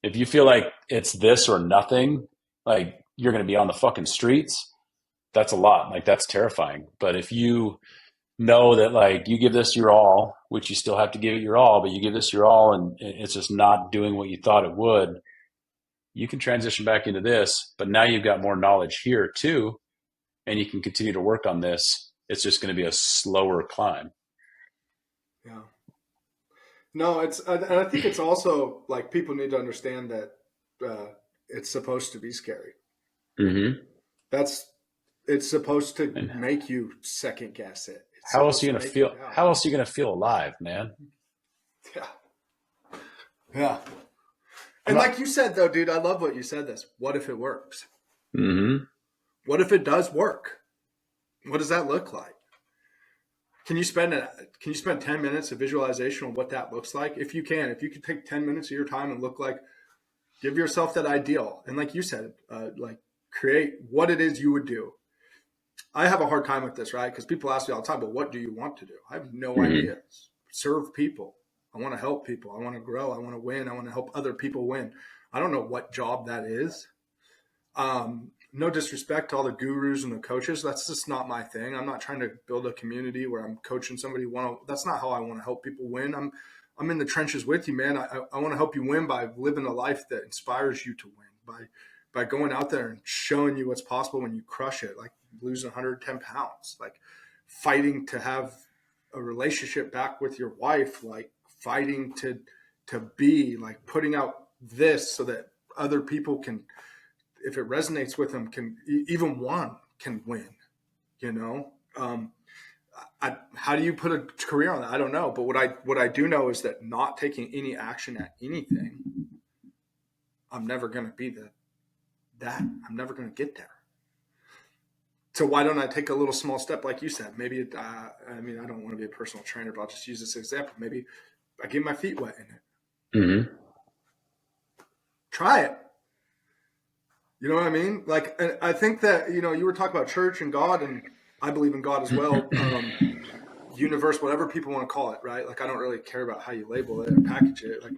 If you feel like it's this or nothing, like you're going to be on the fucking streets, that's a lot. Like, that's terrifying. But if you know that like you give this your all, which you still have to give it your all, but you give this your all and it's just not doing what you thought it would, you can transition back into this. But now you've got more knowledge here too, and you can continue to work on this. It's just going to be a slower climb. Yeah. No, and I think it's also like people need to understand that it's supposed to be scary. Mm-hmm. It's supposed to And make you second guess it. It's how else supposed are you to going to make you feel? doubt. How else are you going to feel alive, man? Yeah. Yeah. I'm And not. like you said, though, dude, I love what you said this. What if it works? Mm-hmm. What if it does work? What does that look like? Can you spend 10 minutes of visualization on what that looks like? If you could take 10 minutes of your time and give yourself that ideal. And like you said, like create what it is you would do. I have a hard time with this, right? Because people ask me all the time, but what do you want to do? I have no Mm-hmm. ideas. Serve people. I want to help people. I want to grow. I want to win. I want to help other people win. I don't know what job that is. No disrespect to all the gurus and the coaches. That's just not my thing. I'm not trying to build a community where I'm coaching somebody. That's not how I want to help people win. I'm in the trenches with you, man. I want to help you win by living a life that inspires you to win, by going out there and showing you what's possible when you crush it, like losing 110 pounds, like fighting to have a relationship back with your wife, like fighting to be like putting out this so that other people can, if it resonates with them, can even one can win, you know? how do you put a career on that? I don't know. But what I do know is that not taking any action at anything, I'm never going to be that. I'm never going to get there. So why don't I take a little small step, like you said? Maybe I mean, I don't want to be a personal trainer, but I'll just use this example. Maybe I get my feet wet in it. Mm-hmm. Try it. You know what I mean? Like, I think that, you were talking about church and God, and I believe in God as well. Universe, whatever people want to call it, right? Like, I don't really care about how you label it or package it. Like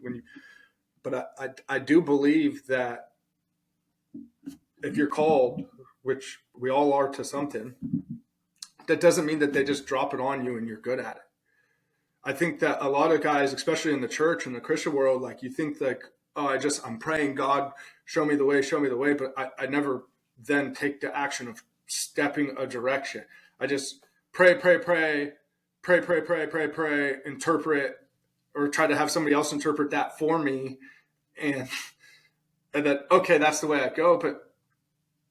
but I do believe that if you're called, which we all are to something, that doesn't mean that they just drop it on you and you're good at it. I think that a lot of guys, especially in the church and the Christian world, like, you think like, oh, I'm praying, God, show me the way. But I never then take the action of stepping a direction. I just pray, interpret, or try to have somebody else interpret that for me. And that, okay, that's the way I go. But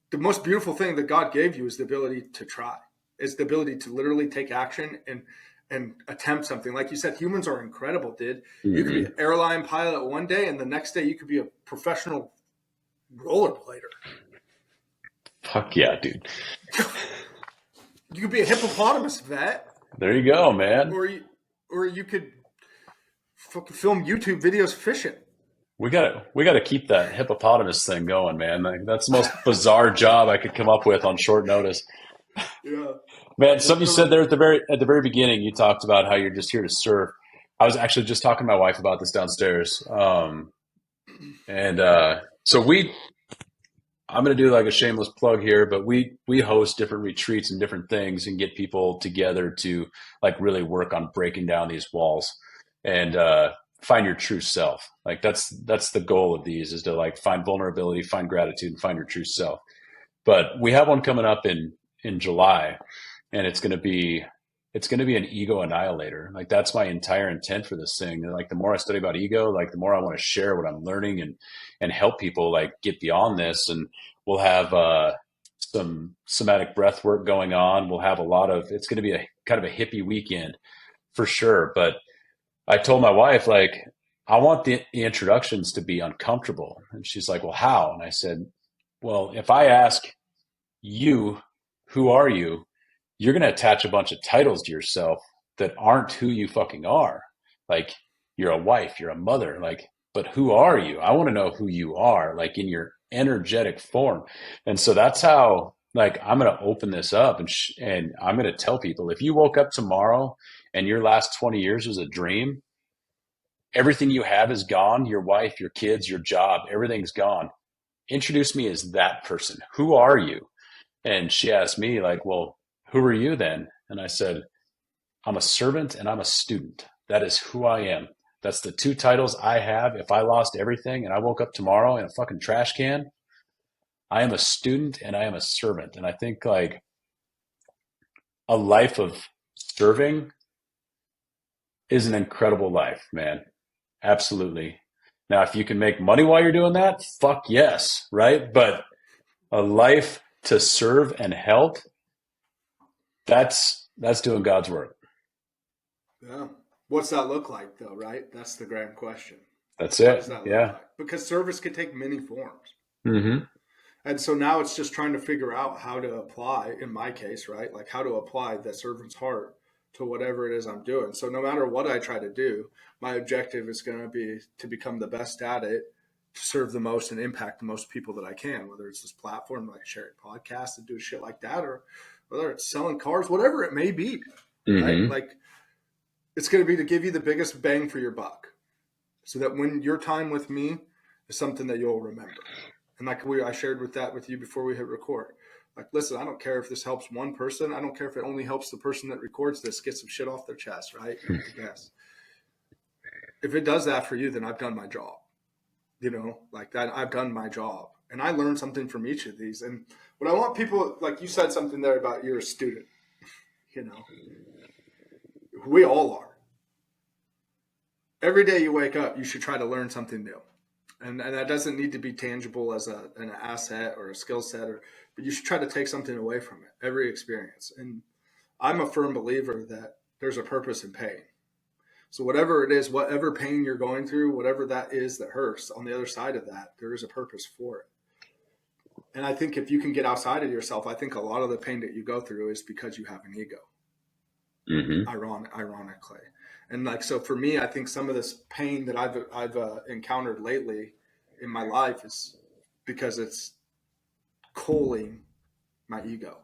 the most beautiful thing that God gave you is the ability to try, is the ability to literally take action and attempt something. Like you said, humans are incredible, dude. You could be an airline pilot one day, and the next day you could be a professional rollerblader. Fuck yeah, dude. You could be a hippopotamus vet. There you go, man. Or you could fucking film YouTube videos fishing. We gotta keep that hippopotamus thing going, man. Like, that's the most bizarre job I could come up with on short notice. Yeah. Man, something you said there at the very beginning, you talked about how you're just here to serve. I was actually just talking to my wife about this downstairs. So I'm going to do like a shameless plug here, but we host different retreats and different things and get people together to like really work on breaking down these walls and find your true self. Like that's the goal of these, is to like find vulnerability, find gratitude, and find your true self. But we have one coming up in July, and it's going to be an ego annihilator. Like that's my entire intent for this thing. And like the more I study about ego, like the more I want to share what I'm learning and help people like get beyond this. And we'll have some somatic breath work going on. We'll have it's going to be a kind of a hippie weekend for sure. But I told my wife, like, I want the introductions to be uncomfortable. And she's like, well, how? And I said, well, if I ask you, who are you? You're going to attach a bunch of titles to yourself that aren't who you fucking are. Like, you're a wife, you're a mother, like, but who are you? I want to know who you are, like in your energetic form. And so that's how, like, I'm going to open this up and I'm going to tell people, if you woke up tomorrow and your last 20 years was a dream, everything you have is gone. Your wife, your kids, your job, everything's gone. Introduce me as that person. Who are you? And she asked me, like, well, who are you then? And I said, I'm a servant and I'm a student. That is who I am. That's the two titles I have. If I lost everything and I woke up tomorrow in a fucking trash can, I am a student and I am a servant. And I think like a life of serving is an incredible life, man. Absolutely. Now, if you can make money while you're doing that, fuck yes, right? But a life to serve and help, that's doing God's work. Yeah. What's that look like, though, right? That's the grand question. That's What it. does that look Yeah. like? Because service can take many forms. Mm-hmm. And so now it's just trying to figure out how to apply, in my case, right? Like how to apply the servant's heart to whatever it is I'm doing. So no matter what I try to do, my objective is going to be to become the best at it, to serve the most and impact the most people that I can, whether it's this platform, like sharing podcasts and do shit like that, or whether it's selling cars, whatever it may be, right? Mm-hmm. Like it's going to be to give you the biggest bang for your buck so that when your time with me is something that you'll remember. And like I shared with you before we hit record. Like, listen, I don't care if this helps one person. I don't care if it only helps the person that records this get some shit off their chest, right? I guess. If it does that for you, then I've done my job. Like that, I've done my job. And I learned something from each of these. And what I want people, like you said something there about you're a student, we all are. Every day you wake up, you should try to learn something new. And that doesn't need to be tangible as an asset or a skill set, but you should try to take something away from it, every experience. And I'm a firm believer that there's a purpose in pain. So whatever it is, whatever pain you're going through, whatever that is that hurts, on the other side of that, there is a purpose for it. And I think if you can get outside of yourself, I think a lot of the pain that you go through is because you have an ego. Mm-hmm. Ironically, and like so for me, I think some of this pain that I've encountered lately in my life is because it's culling my ego.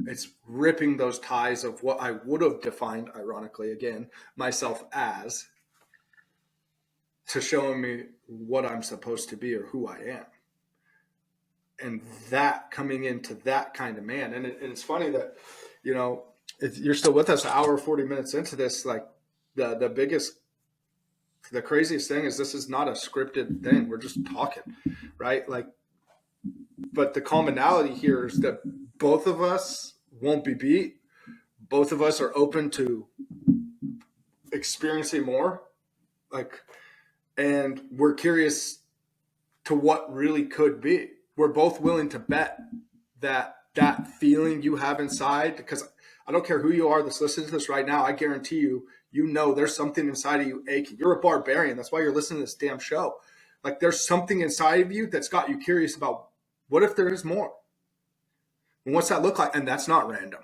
It's ripping those ties of what I would have defined, ironically, again, myself as, to showing me what I'm supposed to be or who I am. And that coming into that kind of man. And it's funny that, if you're still with us an hour, 40 minutes into this, like the biggest, the craziest thing is this is not a scripted thing. We're just talking, right? Like, but the commonality here is that both of us won't be beat. Both of us are open to experiencing more, like, and we're curious to what really could be. We're both willing to bet that feeling you have inside, because I don't care who you are that's listening to this right now, I guarantee you, there's something inside of you aching. You're a barbarian. That's why you're listening to this damn show. Like, there's something inside of you that's got you curious about what if there is more? And what's that look like? And that's not random.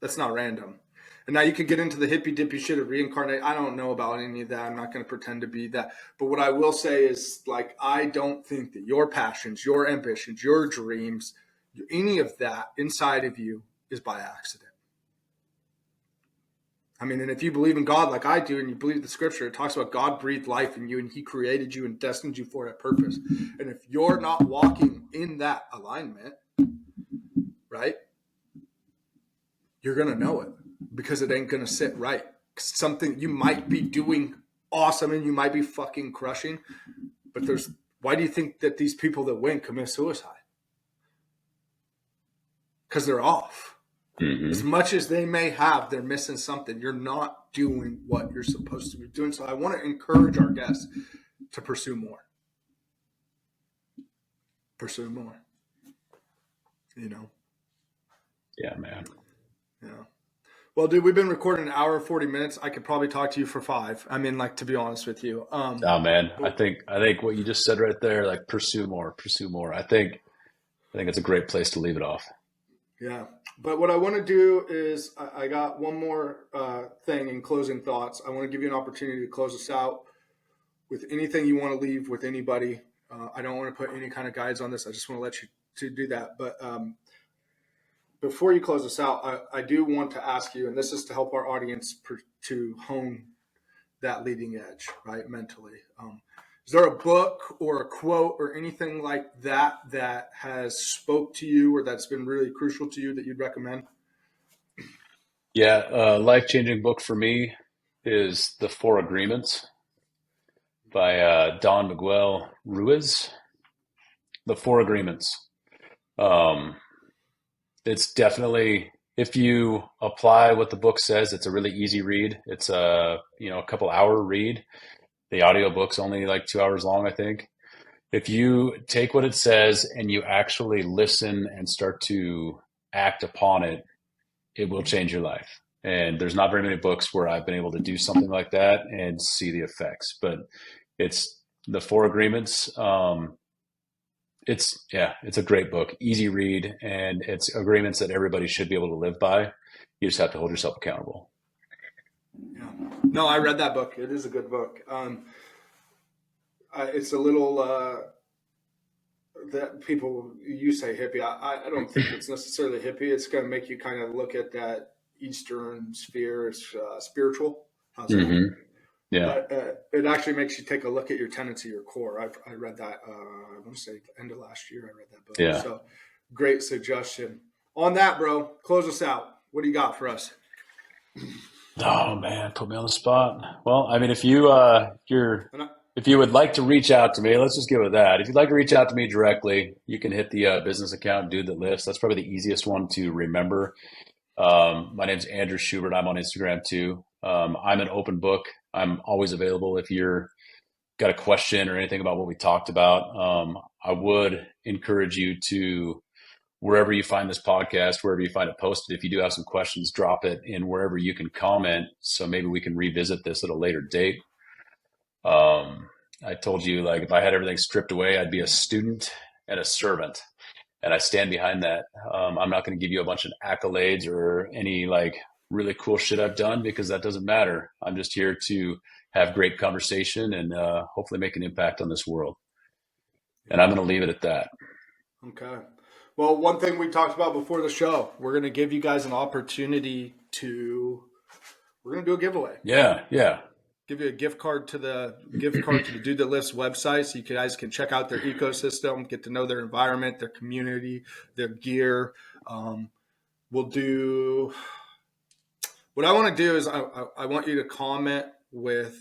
That's not random. And now you could get into the hippy dippy shit of reincarnate. I don't know about any of that. I'm not going to pretend to be that. But what I will say is, like, I don't think that your passions, your ambitions, your dreams, any of that inside of you is by accident. I mean, and if you believe in God like I do, and you believe the scripture, it talks about God breathed life in you and he created you and destined you for a purpose. And if you're not walking in that alignment, right, you're going to know it, because it ain't going to sit right. Something you might be doing awesome and you might be fucking crushing, but why do you think that these people that win commit suicide? Because they're off. Mm-hmm. As much as they may have, they're missing something. You're not doing what you're supposed to be doing. So I want to encourage our guests to pursue more. Pursue more. Yeah, man. Yeah. Well, dude, we've been recording an hour and 40 minutes. I could probably talk to you for 5. I mean, like, to be honest with you. Oh man, I think what you just said right there, like pursue more. I think it's a great place to leave it off. Yeah. But what I want to do is I got one more thing in closing thoughts. I want to give you an opportunity to close us out with anything you want to leave with anybody. I don't want to put any kind of guides on this. I just want to let you to do that. But before you close us out, I do want to ask you, and this is to help our audience to hone that leading edge, right, mentally. Is there a book or a quote or anything like that has spoke to you or that's been really crucial to you that you'd recommend? Yeah, life-changing book for me is The Four Agreements by Don Miguel Ruiz. The Four Agreements. Um, it's definitely, if you apply what the book says, it's a really easy read. It's a couple hour read. The audiobook's only like 2 hours long, I think. If you take what it says and you actually listen and start to act upon it, it will change your life. And there's not very many books where I've been able to do something like that and see the effects. But it's The Four Agreements. It's a great book, easy read, and it's agreements that everybody should be able to live by. You just have to hold yourself accountable. Yeah. No, I read that book. It is a good book. It's a little that people, you say hippie. I don't think it's necessarily hippie. It's going to make you kind of look at that Eastern sphere as spiritual. How's that? Mm-hmm. Yeah. But it actually makes you take a look at your tenets of your core. I read that, I want to say the end of last year, I read that book. Yeah. So great suggestion. On that, bro, close us out. What do you got for us? Oh man, put me on the spot. Well, I mean, if you would like to reach out to me, let's just give it that. If you'd like to reach out to me directly, you can hit the business account, Dude That Lifts. That's probably the easiest one to remember. My name's Andrew Schubert. I'm on Instagram too. I'm an open book. I'm always available if you're got a question or anything about what we talked about. I would encourage you to wherever you find this podcast, wherever you find it posted, if you do have some questions, drop it in wherever you can comment. So maybe we can revisit this at a later date. I told you, like, if I had everything stripped away, I'd be a student and a servant. And I stand behind that. I'm not going to give you a bunch of accolades or any like really cool shit I've done, because that doesn't matter. I'm just here to have great conversation and hopefully make an impact on this world. And I'm going to leave it at that. Okay. Well, one thing we talked about before the show, we're going to give you guys an opportunity we're going to do a giveaway. Yeah. Yeah. Give you a gift card to the Dude That Lifts website, so you guys can check out their ecosystem, get to know their environment, their community, their gear. We'll do what I want to do is I want you to comment with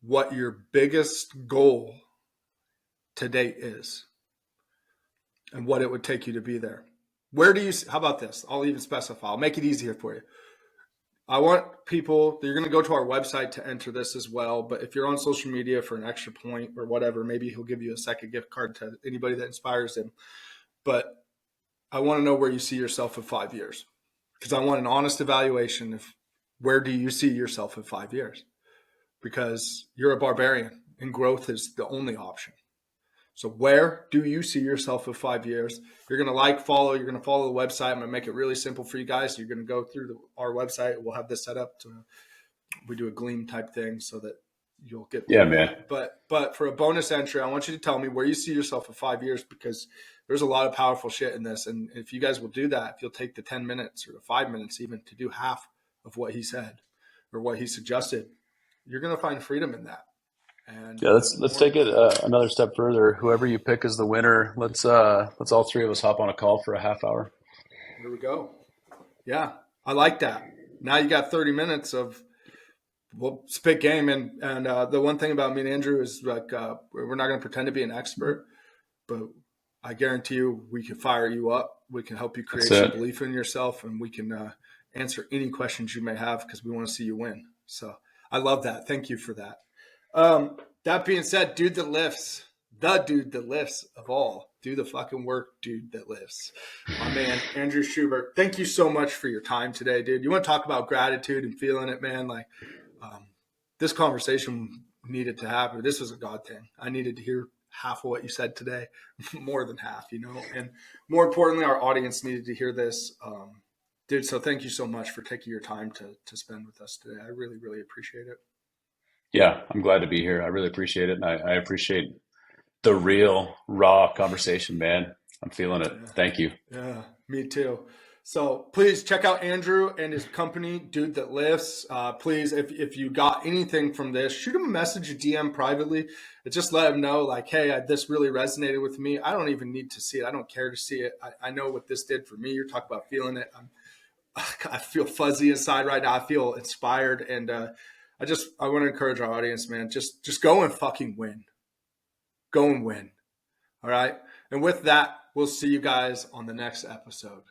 what your biggest goal to date is and what it would take you to be there. How about this? I'll even specify. I'll make it easier for you. I want people, you're going to go to our website to enter this as well. But if you're on social media for an extra point or whatever, maybe he'll give you a second gift card to anybody that inspires him. But I want to know where you see yourself in 5 years, because I want an honest evaluation of where do you see yourself in 5 years, because you're a barbarian and growth is the only option. So where do you see yourself in 5 years? You're going to follow. You're going to follow the website. I'm going to make it really simple for you guys. You're going to go through our website. We'll have this set up we do a Gleam type thing so that you'll get. Yeah, man. But for a bonus entry, I want you to tell me where you see yourself in 5 years, because there's a lot of powerful shit in this. And if you guys will do that, if you'll take the 10 minutes or the 5 minutes even to do half of what he said or what he suggested, you're going to find freedom in that. And yeah, let's take it another step further. Whoever you pick as the winner, let's all three of us hop on a call for a half hour. There we go. Yeah, I like that. Now you got 30 minutes of spit game, and the one thing about me and Andrew is like we're not going to pretend to be an expert, but I guarantee you we can fire you up. We can help you create some belief in yourself, and we can answer any questions you may have, because we want to see you win. So I love that. Thank you for that. That being said, Dude That Lifts, the Dude That Lifts of all, do the fucking work, Dude That Lifts. My man, Andrew Schubert, thank you so much for your time today, dude. You want to talk about gratitude and feeling it, man? Like, this conversation needed to happen. This was a God thing. I needed to hear half of what you said today, more than half, and more importantly, our audience needed to hear this. Dude, so thank you so much for taking your time to spend with us today. I really, really appreciate it. Yeah, I'm glad to be here. I really appreciate it. And I appreciate the real, raw conversation, man. I'm feeling it. Yeah. Thank you. Yeah, me too. So please check out Andrew and his company, Dude That Lifts. Please, if you got anything from this, shoot him a message, a DM privately. And just let him know, like, hey, this really resonated with me. I don't even need to see it. I don't care to see it. I know what this did for me. You're talking about feeling it. I feel fuzzy inside right now. I feel inspired. And I want to encourage our audience, man, just go and fucking win. Go and win. All right. And with that, we'll see you guys on the next episode.